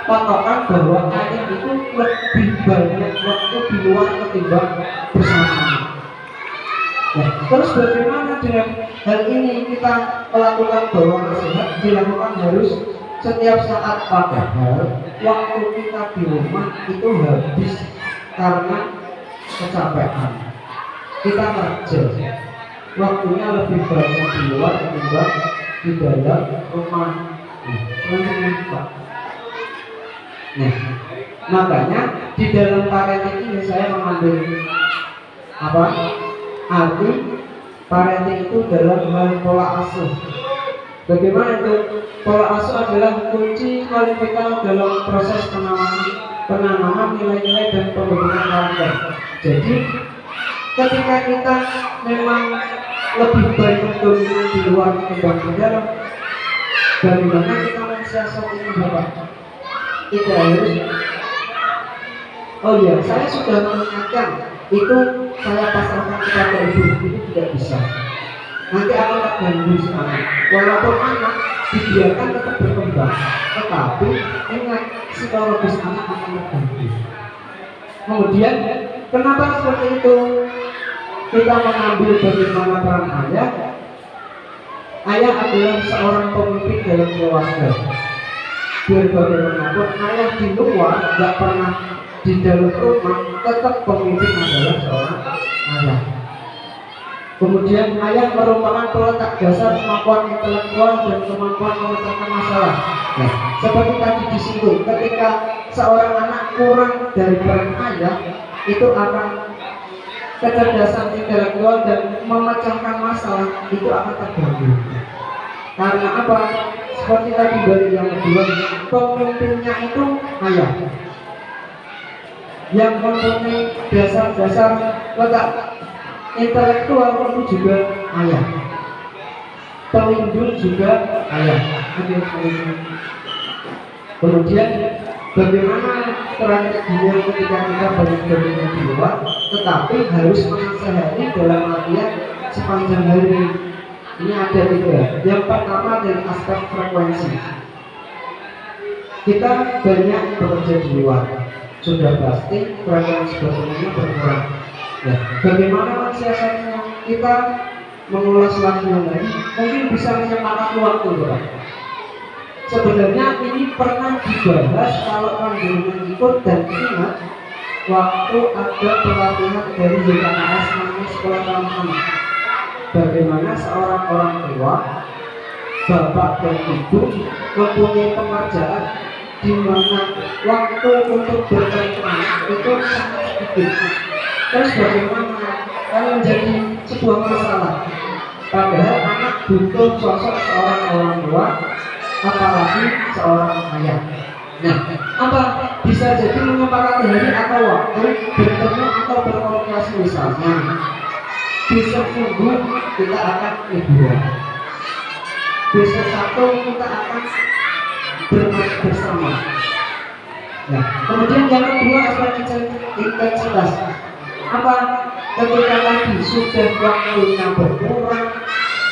patokan bahwa ayah itu lebih banyak waktu di luar ketimbang bersama anak. Terus bagaimana dengan hal ini kita melakukan bahwa nasihat dilakukan harus setiap saat, padahal waktu kita di rumah itu habis karena kecapean. Kita kerja, waktunya lebih banyak di luar ketimbang di dalam rumah. Makanya di dalam parenting ini saya mengambil arti parenting itu dalam hal pola asuh. Bagaimana itu? Pola asuh adalah kunci paling vital dalam proses penanaman nilai-nilai dan pembentukan karakter. Jadi ketika kita memang lebih banyak dominan di luar ketimbang di dalam, bagaimana kita mensiasatinya Bapak? Tidak harus. Oh ya, saya sudah mengingatkan itu saya pasrahkan kepada ibu, itu tidak bisa. Nanti akan terganggu si anak. Walaupun anak dibiarkan tetap berkembang, tetapi ingat psikologis anak akan terganggu. Kemudian kenapa seperti itu? Kita mengambil bagaimana peran ayah. Ayah adalah seorang pemimpin dalam keluarga. Biar bagaimanapun ayah di luar tidak pernah di dalam rumah, tetap pemimpin adalah seorang ayah. Kemudian ayah merupakan peletak dasar kemampuan intelektual dan kemampuan memecahkan masalah. Seperti tadi disinggung, ketika seorang anak kurang dari peran ayah, itu akan kecerdasan intelektual dan memecahkan masalah itu akan terganggu. Karena apa? Seperti tadi dari yang kedua, pemimpinnya itu ayah. Yang mempunyai dasar-dasar letak intelektual itu juga ayah. Pelindung juga ayah. Kemudian bagaimana strateginya ketika kita banyak dominan di luar, tetapi harus menasihati dalam artian sepanjang hari. Ini ada tiga. Yang pertama dari aspek frekuensi. Kita banyak bekerja di luar, sudah pasti frekuensi bertemunya berkurang. Ya, bagaimana mensiasatinya? Kita mengulas lagi mungkin bisa menyempatkan waktu, Pak. Sebenarnya ini pernah dibahas kalau panjenengan ikut dan ingat waktu ada pelatihan dari YKKS namanya Sekolah Ramah Anak. Bagaimana seorang orang tua, bapak dan ibu mempunyai pekerjaan di mana waktu untuk bertemu anak itu sangat sedikit. Terus bagaimana kan menjadi sebuah masalah? Padahal anak butuh sosok seorang orang tua, apalagi seorang ayah. Nah, apa bisa jadi menyepakati hari atau waktu bertemu atau berkomunikasi misalnya besok minggu kita akan liburan, besok Sabtu kita akan bermain bersama. Nah, kemudian yang kedua aspek intensitas. Apa ketika tadi sudah waktunya berkurang,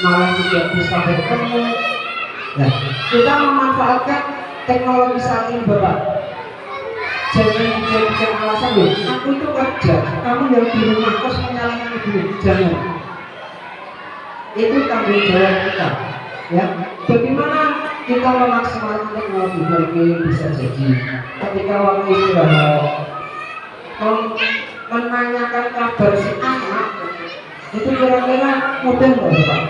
malah tidak bisa bertemu. Nah, kita memanfaatkan teknologi saat ini, Bapak. Jangan dijadikan alasan loh, aku itu kerja, kamu yang di rumah terus menyalahkan ibu. Jangan. Itu tanggung jawab kita. Ya, bagaimana kita memaksimalkan teknologi mungkin bisa jadi ketika waktu istirahat menanyakan kabar si anak itu kira-kira mudah nggak, Pak?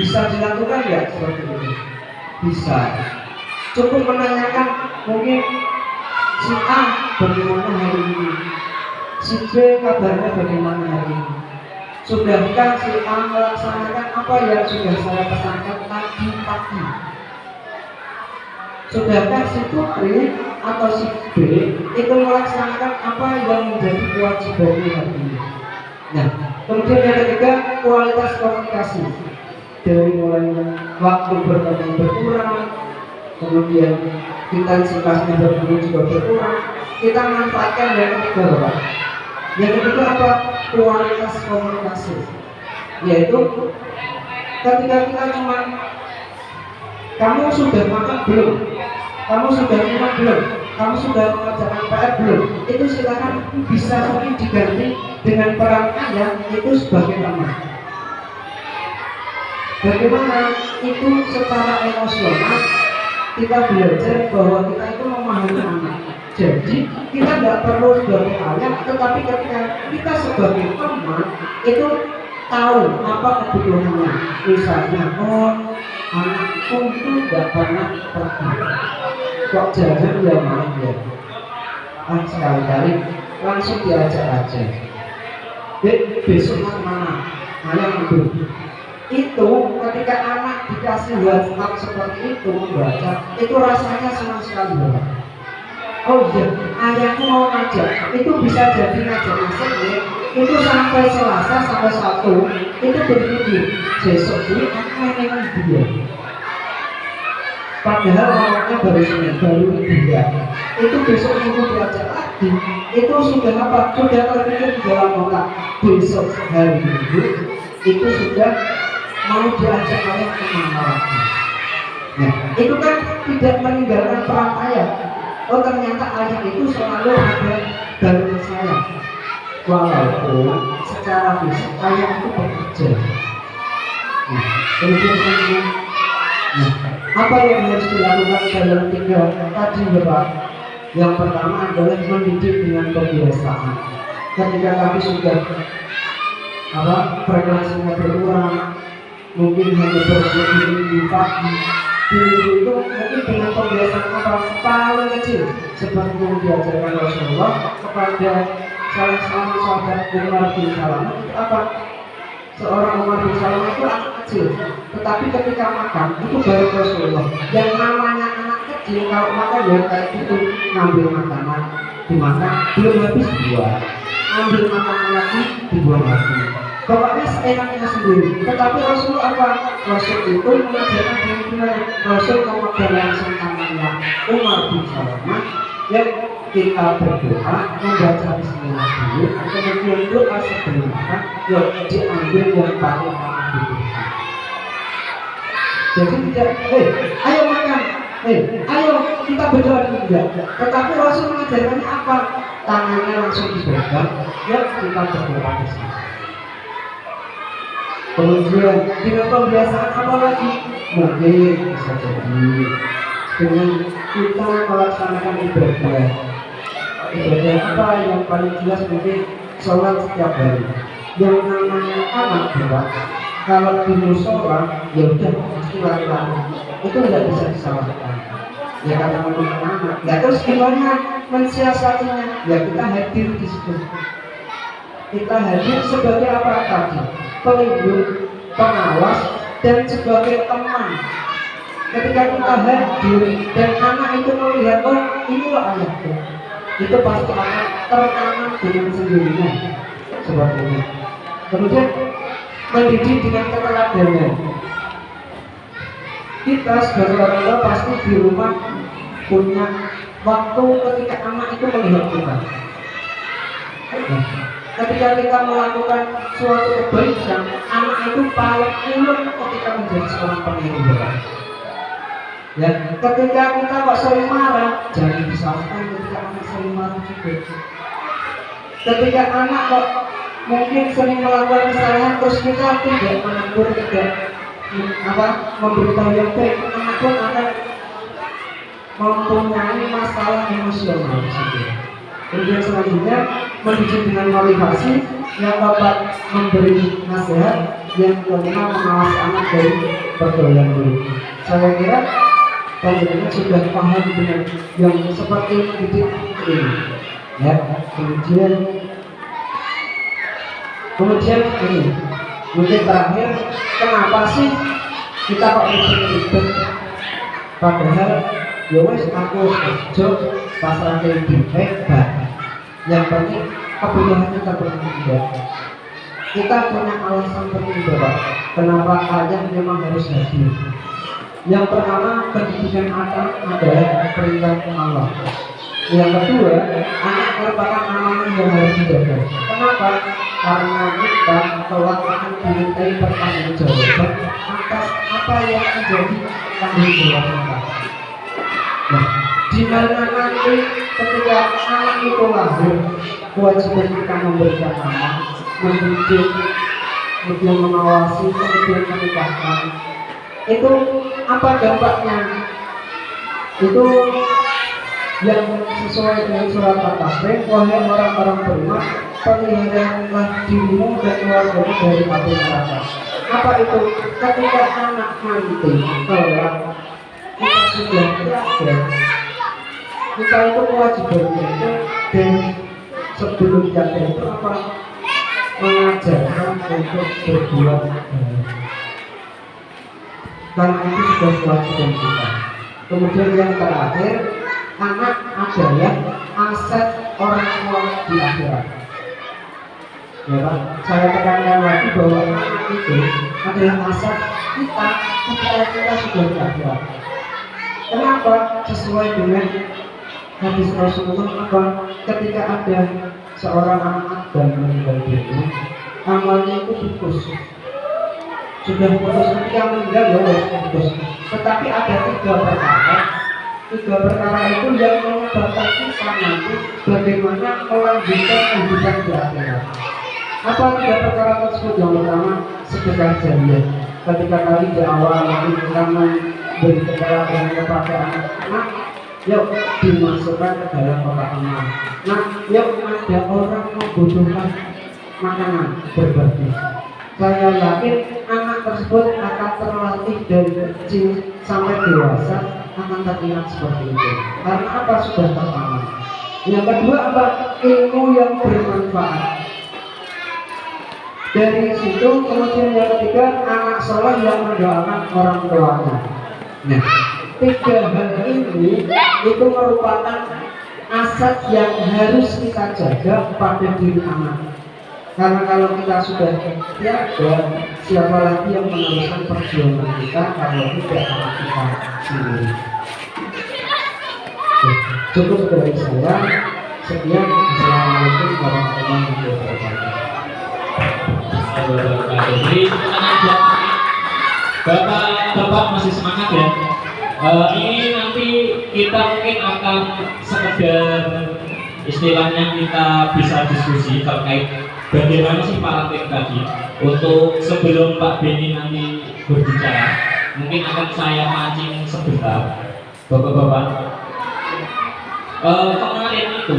Bisa dilakukan ya seperti itu? Bisa. Cukup menanyakan mungkin si A bagaimana hari ini, si B kabarnya bagaimana hari ini. Sudahkah si A melaksanakan apa yang sudah saya pesankan tadi pagi? Sudahkah si Putri atau si B itu melaksanakan apa yang menjadi kewajibannya hari ini? Nah, kemudian yang ketiga, kualitas komunikasi. Dari mulai waktu bertemu berkurang, kemudian intensitasnya bertemu juga berkurang. Kita manfaatkan yang ketiga, Bapak. Yang ketiga apa? Kualitas komunikasi. Yaitu ketika kita cuma kamu sudah makan belum? Kamu sudah minum belum? Kamu sudah mengerjakan PR belum? Itu silakan bisa mungkin diganti dengan peran ayah itu sebagai teman. Bagaimana itu secara emosional kita belajar bahwa kita itu memahami anak. Jadi kita tidak perlu sebagai ayah, tetapi ketika kita sebagai teman itu tahu apa kebutuhannya. Misalnya, oh anakku itu tidak pernah pergi, kok jalan dia main ya. Sekali-kali langsung diajak aja. Besok mana? Ayah ambil. Itu ketika anak dikasih WhatsApp seperti itu membaca, itu rasanya senang sekali, Bapak. Oh iya, ayahku mau ngajak, itu bisa jadi ngajak masuk ya. Itu sampai Selasa sampai Sabtu itu berpikir besok ini aku main dia. Padahal orangnya baru Senin, baru dia. Itu besok minggu diajak lagi, itu sudah apa? Sudah terpikir di dalam otak. Besok hari Minggu itu sudah mau diajak ayah kemana lagi. Nah, itu kan tidak meninggalkan peran ayah. Oh ternyata ayah itu selalu ada dalam saya. Walaupun secara fisik ayah itu bekerja. Nah, kemudian apa yang harus dilakukan dalam tiga tadi, Bapak? Yang pertama adalah mendidik dengan kebiasaan. Ketika kami sudah frekuensinya berkurang, mungkin hanya berhenti di pagi, dulu itu mungkin dengan pembiasaan orang paling kecil seperti yang diajarkan Rasulullah kepada salah seorang sahabat Umar bin Salam. Apa? Seorang Umar bin Salam itu anak kecil, tetapi ketika makan itu baru Rasulullah. Yang namanya anak kecil kalau makan ya kayak itu, ngambil makanan dimakan, belum habis buah, ambil makanan lagi dibuang lagi. Bapaknya seenaknya sendiri, tetapi Rasul apa? Rasul itu mengajarkan dengan Rasul memegang langsung tangannya Umar bin Salamah yang kita berdoa membaca bismillah dulu, kemudian doa sebelum makan, yuk diambil yang paling dibutuhkan. Jadi tidak, ayo makan, ayo kita berdoa dulu enggak. Tetapi Rasul mengajarkannya apa? Tangannya langsung dipegang, ya kita berdoa di sini. Kemudian dengan pembiasaan apa lagi? Mungkin bisa jadi dengan kita melaksanakan ibadah apa yang paling jelas mungkin sholat setiap hari. Yang namanya anak juga kalau di musola ya udah pasti lari-lari, itu tidak bisa disalahkan. Ya karena memang anak. Ya terus gimana mensiasatinya? Ya kita hadir di situ. Kita hadir sebagai apa tadi? Pelindung, pengawas, dan sebagai teman. Ketika kita hadir dan anak itu melihat, oh ini loh ayahku, itu pasti akan tertanam dengan sendirinya seperti ini. Kemudian mendidik dengan keteladanan. Kita sebagai orang tua pasti di rumah punya waktu ketika anak itu melihat kita. Ketika kita melakukan suatu kebaikan, anak itu paling ulung ketika menjadi seorang peniru. Ya, ketika kita kok sering marah, jangan disalahkan ketika anak sering marah juga. Ketika anak kok mungkin sering melakukan kesalahan, terus kita tidak menegur, tidak memberitahu yang baik, anak pun akan mempunyai masalah emosional di situ. Kemudian selanjutnya mendidik dengan motivasi, yang dapat memberi nasihat, yang kelima mengawasi anak dari pergaulan dulu. Saya kira teman-teman sudah paham dengan yang seperti mendidik ini. Ya, kemudian ini mungkin terakhir, kenapa sih kita kok ribet? Padahal ya wes aku kerja pasrah ke hebat. Yang penting kebutuhan kita berubah. Kita punya alasan tertentu, Pak. Kenapa ayah memang harus hadir? Yang pertama, pendidikan anak adalah perintah Allah. Yang kedua, anak merupakan amanah yang harus dijaga. Kenapa? Karena kita kelak akan dimintai pertanggungjawaban atas apa yang menjadi tanggung jawab kita. Nah, di mana nanti ketika anak itu lahir, kewajiban kita memberikan nama, mendidik, kemudian mengawasi, kemudian menikahkan. Itu apa dampaknya? Itu yang sesuai dengan surat Al-Tasbih, wahai orang-orang beriman, peliharalah dirimu dan keluargamu dari api neraka. Apa itu? Ketika anak nanti kelak kita sudah tiada, kita itu kewajibannya itu, dan sebelum tiada itu apa? Mengajarkan untuk berbuat baik. Karena itu sudah kewajiban kita. Kemudian yang terakhir, anak adalah aset orang tua di akhirat. Ya Pak, saya tekankan lagi bahwa anak itu adalah aset kita ketika kita sudah di akhirat. Kenapa? Sesuai dengan hadis Rasulullah apa? Ketika ada seorang anak dan meninggal dunia, amalnya itu putus. Sudah putus, ketika meninggal ya putus. Tetapi ada tiga perkara itu yang menyebabkan kita nanti bagaimana melanjutkan kehidupan di akhirat. Apa tiga perkara tersebut? Yang pertama, sedekah jariah. Ketika tadi di awal kita memberi keterangan kepada anak-anak, yuk dimasukkan ke dalam kotak amal. Nah, yuk ada orang membutuhkan makanan, berbagi. Saya yakin anak tersebut akan terlatih dari kecil sampai dewasa akan teringat seperti itu. Karena apa? Sudah tertanam. Yang kedua apa? Ilmu yang bermanfaat. Dari situ kemudian yang ketiga, anak soleh yang mendoakan orang tuanya. Nah, tiga hal ini itu merupakan aset yang harus kita jaga pada diri anak. Karena kalau kita sudah tiada, siapa lagi yang meneruskan perjuangan kita kalau tidak anak kita sendiri. Cukup dari saya. Sekian. Assalamualaikum warahmatullahi wabarakatuh. Jadi Bapak masih semangat ya. Ini nanti kita mungkin akan sekedar istilahnya kita bisa diskusi terkait bagaimana sih parenting tadi. Untuk sebelum Pak Beni nanti berbicara, mungkin akan saya mancing sebentar, Bapak-bapak. Kemarin itu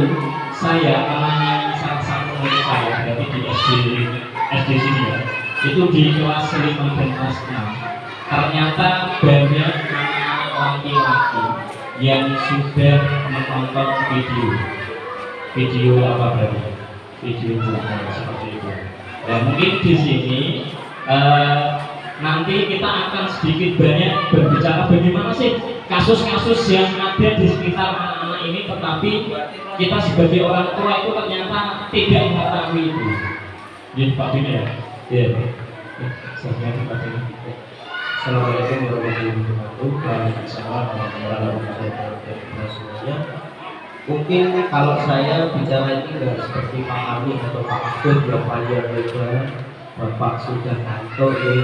saya menanya salah satu murid saya, jadi di SD sini ya, itu di kelas 5 dan kelas 6. Ternyata banyak anak laki-laki yang sudah menonton video apa tadi, video bukan seperti itu. Dan mungkin di sini nanti kita akan sedikit banyak berbicara bagaimana sih kasus-kasus yang ada di sekitar anak-anak ini, tetapi kita sebagai orang tua itu ternyata tidak mengetahui itu. Jadi Pak Bini ya, iya. Assalamualaikum warahmatullahi wabarakatuh. Waalaikumsalam warahmatullahi wabarakatuh semuanya. Mungkin kalau saya bicara ini nggak seperti Pak Amin atau Pak Abdul yang panjang lebar. Bapak sudah ngantuk ya,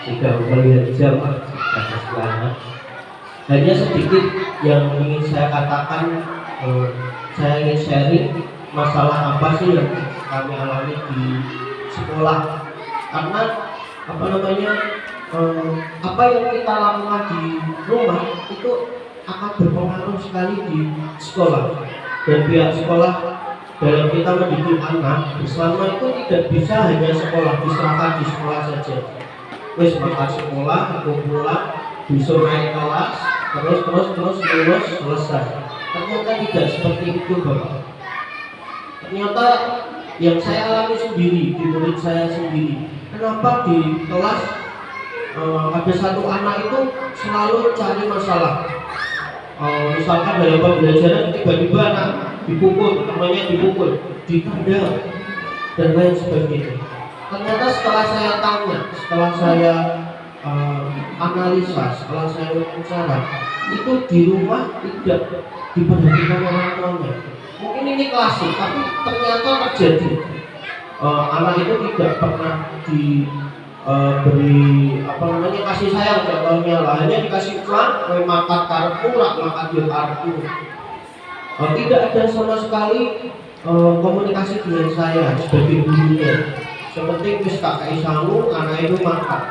sudah melihat jam, sudah selamat. Hanya sedikit yang ingin saya katakan, saya ingin sharing masalah apa sih yang kami alami di sekolah. Karena apa namanya, apa yang kita lakukan di rumah itu akan berpengaruh sekali di sekolah. Dan pihak sekolah dalam kita mendidik anak bersama itu tidak bisa hanya sekolah, diserahkan di sekolah saja. Wis makan sekolah, aku pulang, besok naik kelas, terus lulus selesai. Ternyata tidak seperti itu, Bapak. Ternyata yang saya alami sendiri di murid saya sendiri. Kenapa di kelas ada satu anak itu selalu cari masalah. Misalkan dalam pembelajaran tiba-tiba anak dipukul, temannya dipukul, ditendang dan lain sebagainya. Ternyata setelah saya tanya, setelah saya analisa, setelah saya wawancara, itu di rumah tidak diperhatikan orang tuanya. Mungkin ini klasik, tapi ternyata terjadi. Anak itu tidak pernah beri apa namanya kasih sayang contohnya lah, hanya dikasih uang, makan kartu, makan dia kartu. Tidak ada sama sekali komunikasi dengan saya sebagai gurunya. Seperti wis kakak isamu, anak itu makan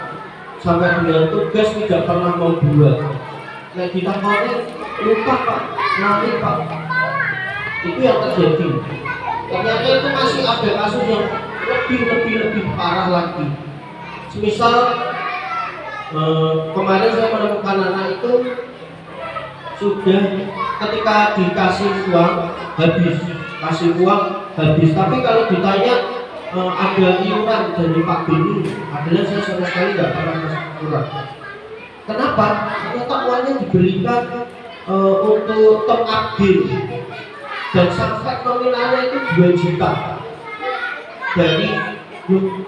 sampai dengan tugas tidak pernah mau buat. Nah ditakoni lupa Pak, nanti Pak. Itu yang terjadi. Ternyata itu masih ada kasus yang lebih parah lagi. Semisal kemarin saya menemukan anak itu sudah ketika dikasih uang habis, kasih uang habis. Tapi kalau ditanya ada iuran dari Pak Beni, adalah saya sama sekali nggak pernah kasih iuran. Kenapa? Ternyata uangnya diberikan untuk top up game dan sampai nominalnya itu 2 juta. Dari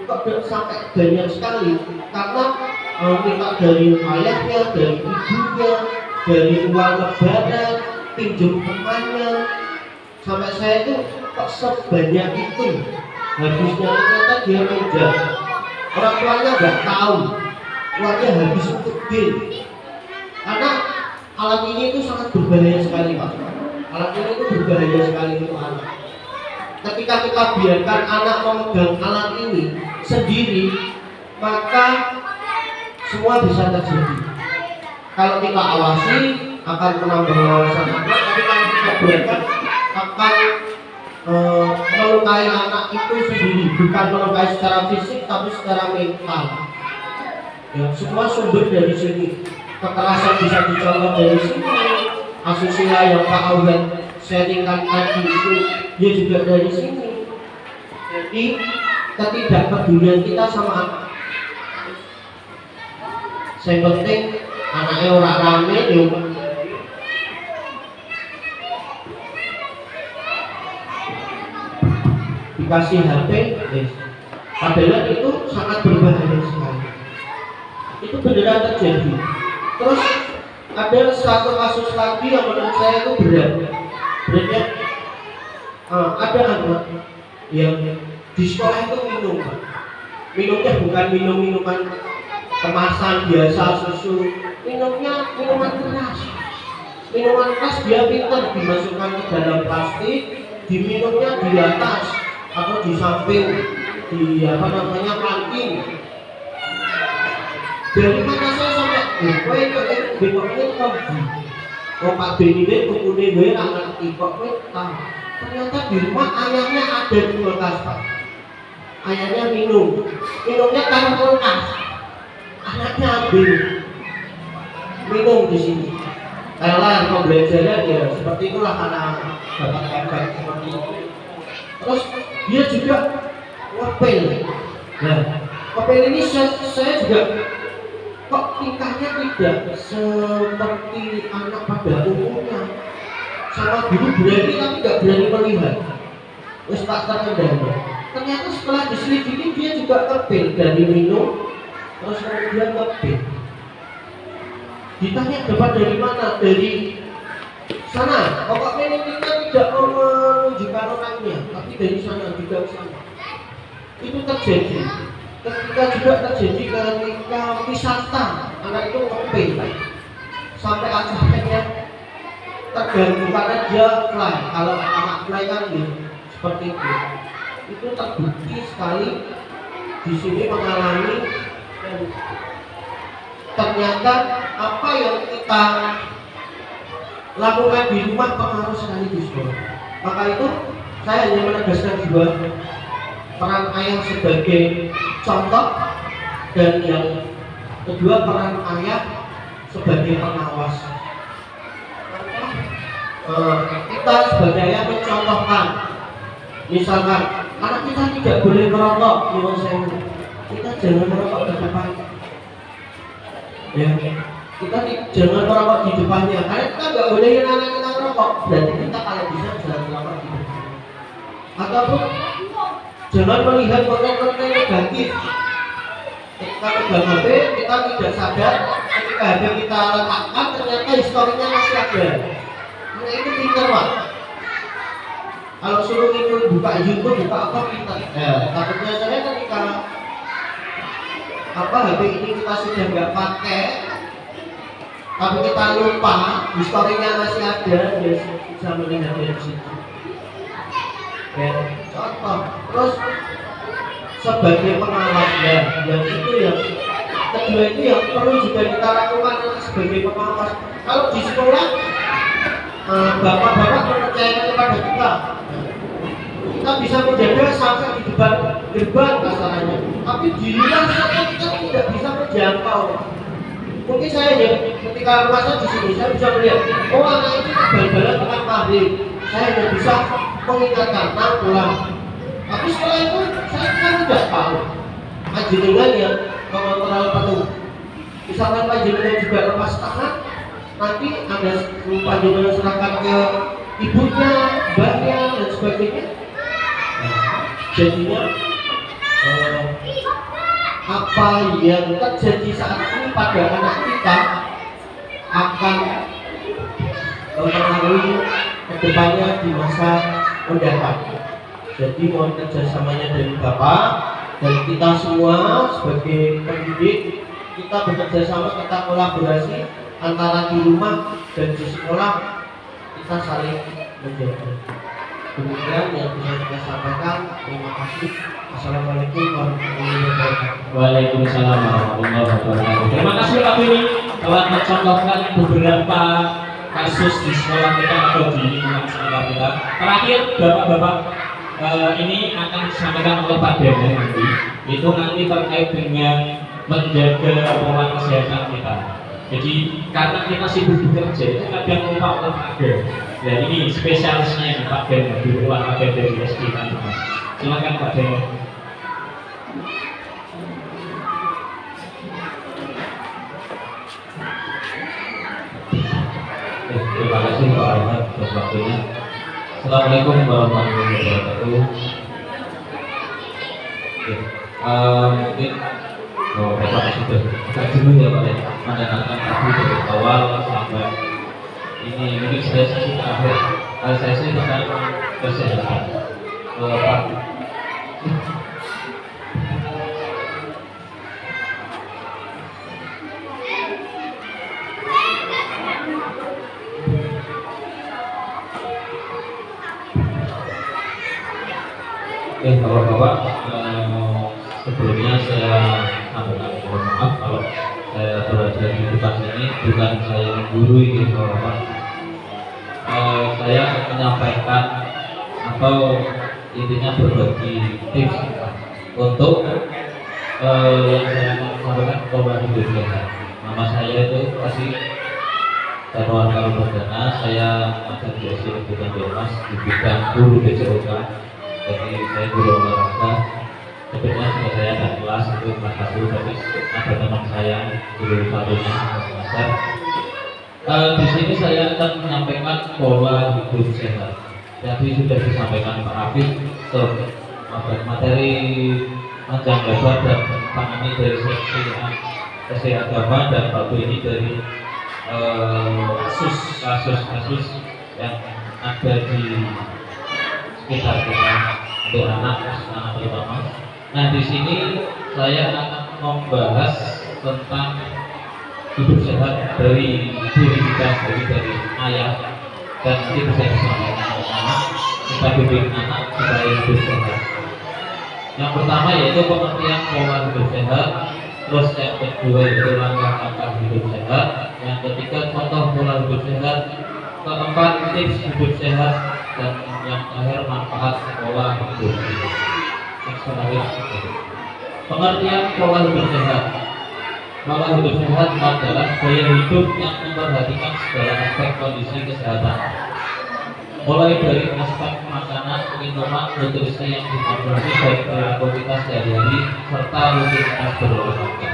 kok sampai banyak sekali karena minta dari ayahnya, dari ibunya, dari uang lebaran, pinjam temannya. Sampai saya itu kok sebanyak itu habisnya. Ternyata dia pinjam, orang tuanya nggak tahu, uangnya habis untuk game. Karena alat ini itu sangat berbahaya sekali Pak. Alat ini itu berbahaya sekali untuk anak. Ketika kita biarkan anak memegang alat ini sendiri, maka semua bisa terjadi. Kalau kita awasi akan menambah wawasan anak, tapi kalau kita biarkan akan melukai anak itu sendiri, bukan melukai secara fisik tapi secara mental. Ya, semua sumber dari sini. Kekerasan bisa dicontoh dari sini. Asusila yang Pak Aulan sharingkan tadi itu dia juga dari sini. Jadi ketidakpedulian kita sama anak. Yang penting anaknya orang rame di dikasih HP, padahal itu sangat berbahaya sekali. Itu beneran terjadi. Terus ada satu kasus lagi yang menurut saya itu berat. Beratnya ada anak yang di sekolah itu minum. Minumnya bukan minum minuman kemasan biasa susu, minumnya minuman keras. Minuman keras dia pintar dimasukkan ke dalam plastik, diminumnya di atas atau di samping di kantin. Dari mana saya sampai kowe kok bengoknya kopi. Kok Pak Beni ini tukune gue nggak ngerti kok kowe tahu. Ternyata di rumah ayahnya ada di kulkas Pak. Ayahnya minumnya karena kulkas. Anaknya ambil minum di sini. Thailand pembelajaran ya seperti itulah karena dapat efek seperti itu. Terus dia juga ngepel. Nah, ngepel ini saya juga kok tingkahnya tidak seperti anak pada umumnya. Sama dulu berani tapi nggak berani melihat. Terus tak terkendali. Ternyata setelah diselidiki dia juga ngepel dari minum, terus kemudian ngepel. Ditanya dapat dari mana? Dari sana. Pokoknya ini kita tidak mau menunjukkan orangnya, tapi dari sana juga sana. Itu terjadi. Ketika juga terjadi ketika wisata, anak itu ngepel sampai akhirnya terganggu karena dia fly. Kalau anak fly kan seperti itu terbukti sekali di sini mengalami. Dan ternyata apa yang kita lakukan di rumah pengaruh sekali di sekolah. Maka itu saya hanya menegaskan dua, peran ayah sebagai contoh dan yang kedua peran ayah sebagai pengawas. Kita sebagai ayah mencontohkan, misalkan anak kita tidak boleh merokok, kita jangan merokok di depan. Ya, kita jangan merokok di depannya, karena kita nggak bolehin anak kita merokok. Berarti kita kalau bisa jangan merokok di depan. Ataupun jangan melihat konten-konten negatif. Ketika pegang HP, kita tidak sadar ketika HP kita letakkan ternyata historinya masih ada. Nah itu pintar Pak. Kalau suruh itu buka YouTube, buka apa pintar. Takutnya saya ketika HP ini kita sudah nggak pakai, tapi kita lupa historinya masih ada, dia bisa melihat dari situ. Ya, contoh. Terus sebagai pengawas yang itu yang kedua itu yang perlu juga kita lakukan sebagai pengawas. Kalau di sekolah bapak-bapak mempercayakan kepada kita bisa menjaga sampai di depan gerbang kasarnya, tapi di luar sana kita tidak bisa menjangkau. Mungkin saya ya ketika masa di sini saya bisa melihat, oh anak ini bal-balan dengan maghrib, saya tidak bisa mengingatkan pulang. Tapi setelah itu saya kan tidak tahu panjenengan yang mengontrol penuh. Misalkan panjenengan juga lepas tangan, nanti ada panjenengan serahkan ke ibunya, mbaknya dan sebagainya. Jadinya apa yang terjadi saat ini pada anak kita akan mempengaruhi kedepannya di masa mendatang. Jadi mohon kerjasamanya dari Bapak dan kita semua sebagai pendidik, kita bekerja sama, kita kolaborasi antara di rumah dan di sekolah, kita saling menjaga. Demikian yang bisa kita sampaikan. Terima kasih. Assalamualaikum warahmatullahi wabarakatuh. Waalaikumsalam warahmatullahi wabarakatuh. Terima kasih Pak Beni telah mencontohkan beberapa kasus di sekolah kita atau di lingkungan sekitar kita. Terakhir bapak-bapak, ini akan disampaikan oleh Pak Dene nanti. Itu nanti terkait dengan menjaga pola kesehatan kita. Jadi karena kita sibuk bekerja itu kadang lupa olahraga. Nah ini spesialisnya ini Pak Dene di olahraga dari SD kan. Silakan Pak Dene. Terima kasih Pak Ahmad atas waktunya. Assalamualaikum warahmatullahi wabarakatuh. Mungkin Bapak sudah agak dulu ya Pak ya, mendengarkan aku dari awal sampai ini mungkin saya sesi terakhir. Saya sih tentang kesehatan. Pak, Sebelumnya saya sampaikan mohon maaf kalau saya berada di depan ini bukan saya menggurui gitu Bapak. Saya menyampaikan atau intinya berbagi tips untuk yang saya sampaikan pola hidup sehat. Nama saya itu masih Darwan Perdana. Saya ada di SD Bukan Demas di bidang guru BCOK. Jadi saya guru olahraga. Sebenarnya juga saya ada kelas itu kelas 1, tapi ada teman saya guru satunya mengajar. Di sini saya akan menyampaikan pola hidup sehat. Jadi sudah disampaikan Pak Afif materi panjang lebar dan tangani dari seksi agama dan Pak ini dari kasus-kasus yang ada di sekitar kita untuk anak terutama. Nah di sini saya akan membahas tentang hidup sehat dari diri kita, dari ayah, dan nanti bisa disampaikan ke anak, kita bimbing anak supaya hidup sehat. Yang pertama yaitu pengertian pola hidup sehat, terus yang kedua yaitu langkah-langkah hidup sehat, yang ketiga contoh pola hidup sehat, keempat tips hidup sehat, dan yang terakhir manfaat pola hidup sehat. Pengertian pola hidup sehat. Pola hidup sehat adalah gaya hidup yang memperhatikan segala aspek kondisi kesehatan, mulai dari aspek makanan, minuman, nutrisi yang dikonsumsi dari perilaku kita sehari-hari serta rutinitas berolahraga.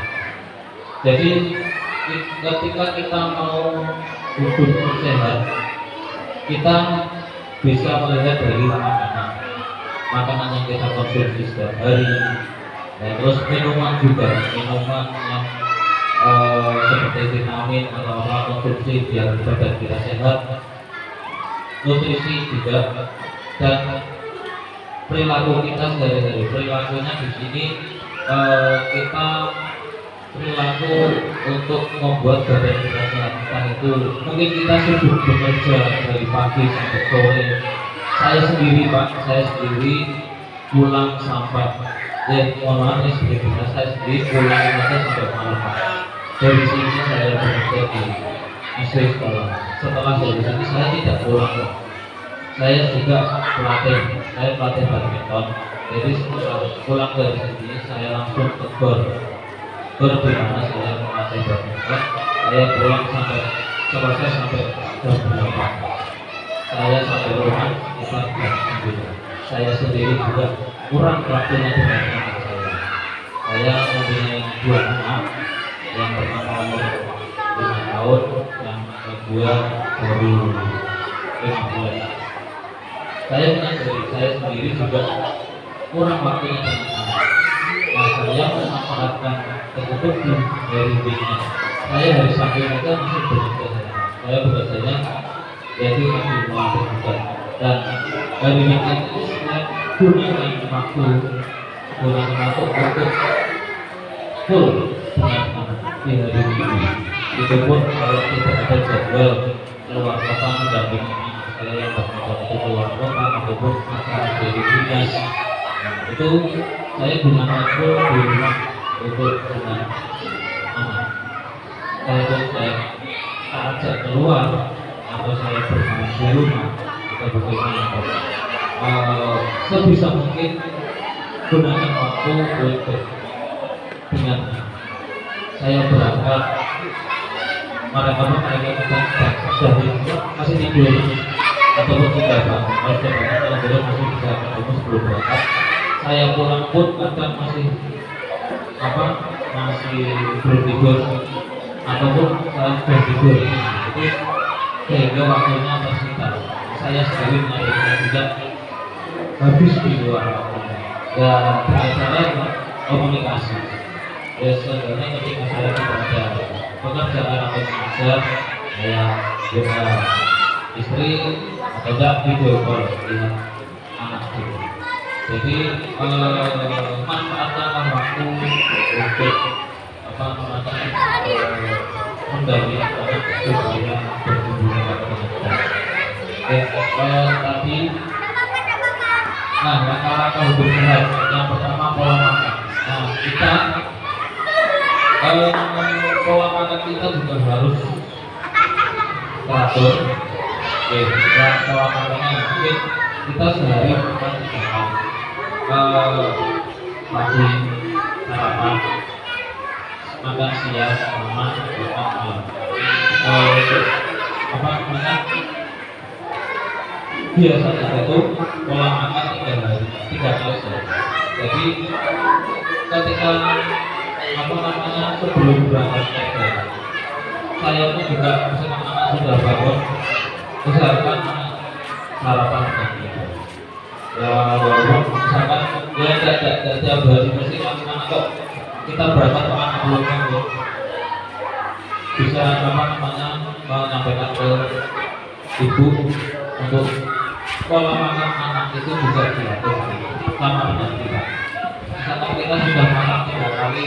Jadi ketika kita mau hidup sehat, kita bisa melihat dari makanan yang kita konsumsi setiap hari, dan terus minuman juga, minuman yang seperti vitamin atau apa konsumsi biar badan kita sehat, nutrisi juga, dan perilaku kita sehari-hari. Perilakunya di sini kita perilaku untuk membuat badan kita sehat. Entah itu mungkin kita sibuk bekerja dari pagi sampai sore. Saya sendiri Pak, saya sendiri pulang sampai mohon maaf ini sebelumnya saya sendiri pulang sampai malam Pak. Dari sini saya bekerja di SD sekolah. Setelah dari sini saya tidak pulang Pak. Saya juga saya pelatih badminton. Jadi setelah pulang dari sini saya langsung ke gor di mana saya melatih badminton. Saya pulang sampai selesai sampai jam 8. Saya sampai rumah sekitar jam 9. Saya sendiri juga kurang waktunya dengan anak saya. Saya mempunyai 2 anak, yang pertama umur 5 tahun, yang kedua baru 5 bulan. Saya menyadari saya sendiri juga kurang waktunya dengan anak. Nah, saya memanfaatkan tersebut dari bisnis. Saya hari Sabtu mereka masih bekerja. Saya bekerjanya yaitu masih melatih juga. Dan dari bisnis itu saya gunakan waktu untuk full dengan anak di hari Minggu. Itu pun kalau tidak ada jadwal keluar kota mendampingi saya yang bermotor itu keluar kota ataupun acara dari dinas, itu saya gunakan full di rumah untuk dengan anak. Saya ajak keluar atau saya bermain di rumah atau bagaimana sebisa mungkin gunakan waktu untuk dengan saya berangkat mereka dari masih tidur ataupun tidak bangun. Kalau belum masih bisa ketemu sebelum berangkat. Saya pulang pun kadang masih belum tidur ataupun saya sudah tidur. Itu sehingga waktunya tersita. Saya sendiri mengajarkan juga habis di luar waktunya. Ya dengan cara komunikasi. Ya sebenarnya ketika saya tidak ada pekerjaan atau mengajar, saya juga istri atau tidak video call dengan anak itu. Jadi manfaatkan waktu untuk mendampingi anak supaya bertumbuh dengan baik. Tadi langkah-langkah hidup sehat. Yang pertama pola makan. Nah, kita juga harus teratur. Oke, dan pola makannya mungkin kita sehari makan 3 kali. Pagi sarapan, makan siang, sama makan malam. Apa namanya? Biasanya itu pola makan 3 kali sehari. Jadi ketika sebelum berangkat kerja, saya pun juga bersama anak sudah bangun, usahakan sarapan pagi. Ya walaupun misalkan ya tidak tiap hari mesti anak kok kita berangkat ke anak belum bangun, bisa menyampaikan ke ibu untuk pola makan anak itu juga diatur sama dengan kita. Misalkan kita sudah makan 3 kali,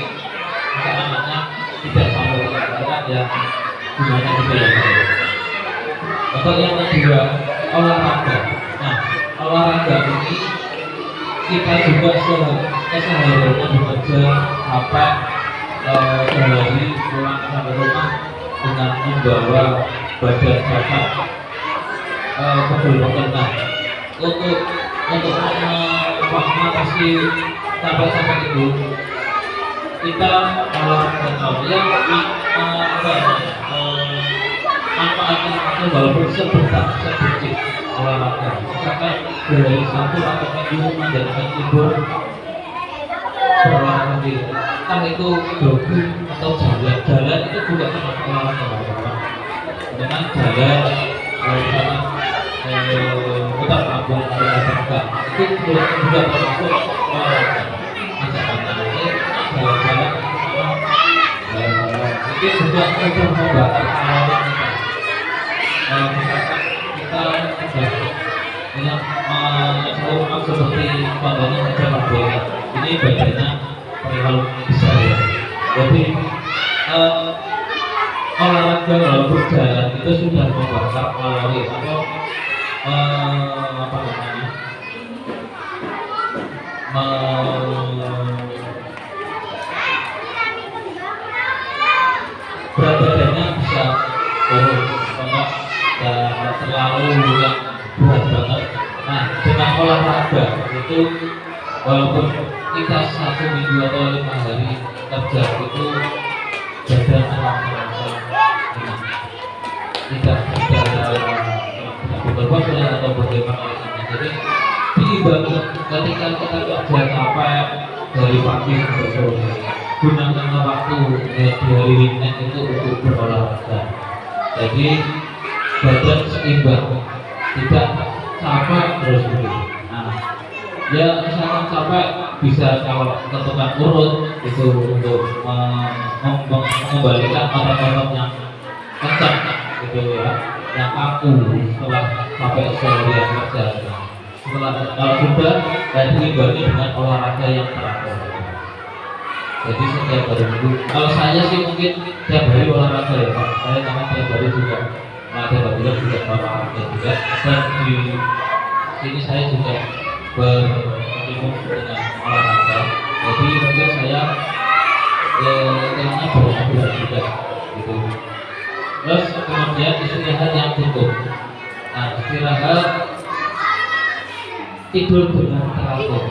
maka anaknya tidak sampai keadaan ya gimana gitu ya. Untuk yang kedua, olahraga. Nah, olahraga ini kita juga seharian bekerja sampai sehari pulang sampai rumah dengan membawa badan jagat kebelakang. Nah, untuk mengatasi sampai itu kita yang manfaatkan itu walaupun sebentar sedikit olahraga, misalkan dari 1 atau 2 minggu menjalankan libur berolahraga diri, kan itu jogging atau jalan itu juga termasuk olahraga dengan jalan putar kampung atau olahraga itu juga termasuk olahraga. Jalan-jalan itu juga untuk membakar kalori kita. Misalkan kita sudah seperti contohnya saja Pak Boy, ini badannya terlalu besar ya. Jadi olahraga walaupun jalan itu sudah membakar kalori atau apa namanya berat badannya bisa turun, karena tidak terlalu yang berat banget. Nah, dengan olahraga itu walaupun kita 1 minggu atau 5 hari kerja itu badan akan terasa tidak berbahaya atau bagaimana. Jadi diimbangi ketika kita kerja capek dari pagi sampai sore, gunakan waktu di hari weekend itu untuk berolahraga. Jadi badan seimbang, tidak capek terus begitu. Nah, ya misalkan capek bisa kalau ketukan urut itu untuk mengembalikan otot-otot yang kencang gitu ya, yang kaku setelah sampai seharian kerja. Setelah kalau sudah dan diimbangi dengan olahraga yang teratur. Jadi setiap hari minggu. Kalau saya sih mungkin tiap hari olahraga ya Pak. Saya karena tiap hari juga tiap hari juga olahraga juga. Dan di sini saya juga berkecimpung dengan olahraga. Jadi mungkin saya temanya berat juga gitu. Terus kemudian istirahat yang cukup. Nah, istirahat tidur dengan teratur.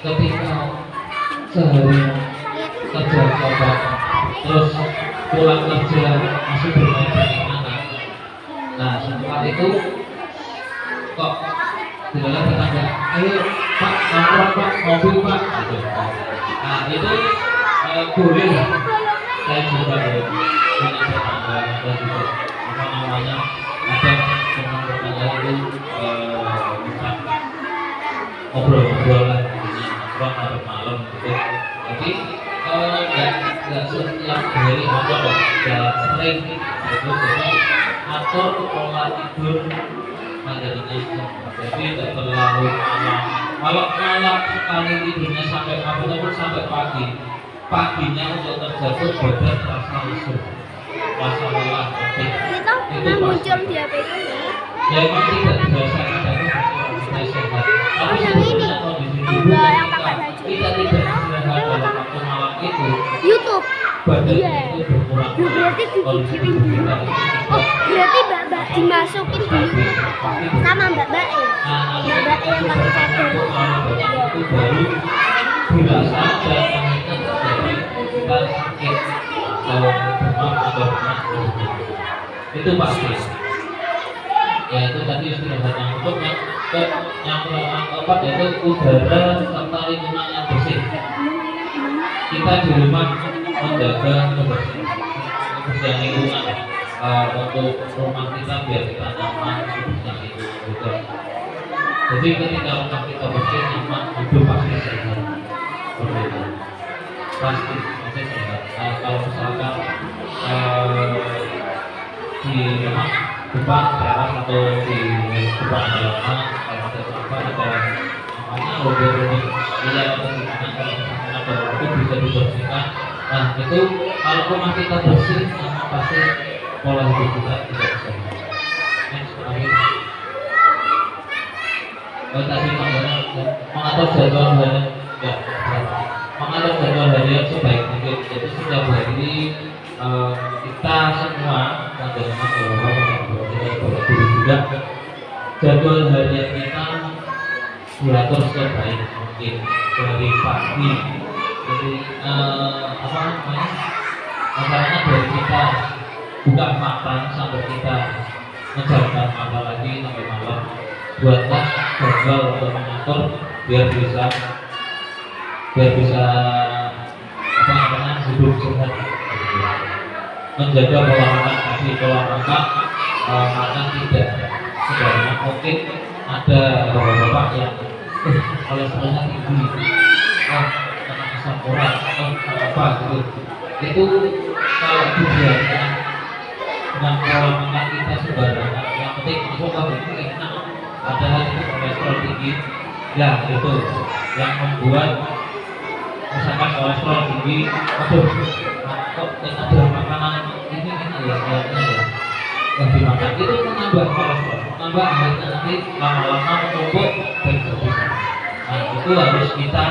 Ketika sehari kerja coba terus pulang kerja masih bermain dengan anak, nah setelah itu kok tidak tetangga, ayo Pak nongkrong Pak, mobil Pak gitu. Nah itu boleh saya juga punya tetangga dan juga apa namanya ada teman tetangga itu bisa ngobrol-ngobrol lah nongkrong malam gitu. Jadi nggak setiap hari ada kok, nggak sering gitu. Jadi atur pola tidur menjadinya jadi tidak terlalu malam. Kalau malam sekali tidurnya sampai pagi ataupun sampai pagi, paginya untuk kerja pun badan terasa lesu, rasa lelah. Itu muncul diabetes. Ya memang tidak biasa kadang kita sehat. Tapi sebenarnya kondisi tubuh kita tidak istirahat dalam waktu malam itu badan Iya. itu berkurang. Loh, berarti dipikirin dulu. Oh, berarti mbak dimasukin dulu sama mbak yang pakai cadar. Itu baru dirasa dan mengingat dari kita sakit kalau demam atau demam itu pasti. Ya itu tadi sudah saya untuk yang keempat yaitu udara serta lingkungan yang bersih. Kita di rumah menjaga kebersihan lingkungan untuk rumah kita biar kita nyaman, kebersihan lingkungan juga. Jadi ketika rumah kita bersih, nyaman, hidup pasti sehat. Berbeda. Pasti sehat. Kalau misalkan di rumah depan teras atau di depan halaman kalau ada sampah atau namanya robot liar atau gimana kalau misalkan ada itu bisa dibersihkan. Nah itu kalau rumah kita bersih, nyaman pasti pola hidup kita tidak bisa. Next, tadi mengatur jadwal harian mengatur jadwal harian sebaik mungkin. Jadi setiap hari kita semua teman-teman juga jadwal harian kita diatur sebaik mungkin dari pagi. Jadi apa namanya? Masalahnya dari kita buka makan sampai kita menjalankan apa lagi sampai malam. Buatlah jadwal untuk mengatur biar bisa apa namanya hidup sehat, menjaga pola makan tadi pola makan makan tidak sebanyak mungkin. Ada bapak-bapak yang kolesterolnya tinggi, karena asam urat apa gitu. Itu kalau dibiarkan dengan pola makan kita sembarangan, yang penting masuk ke enak, padahal itu kolesterol tinggi. Ya itu yang membuat misalkan kolesterol tinggi, aduh kok ada makanan ini enak ya kayaknya ya yang dimakan itu menambah kolesterol, menambah akhirnya nanti lama-lama menumpuk dan berbisa. Nah itu harus kita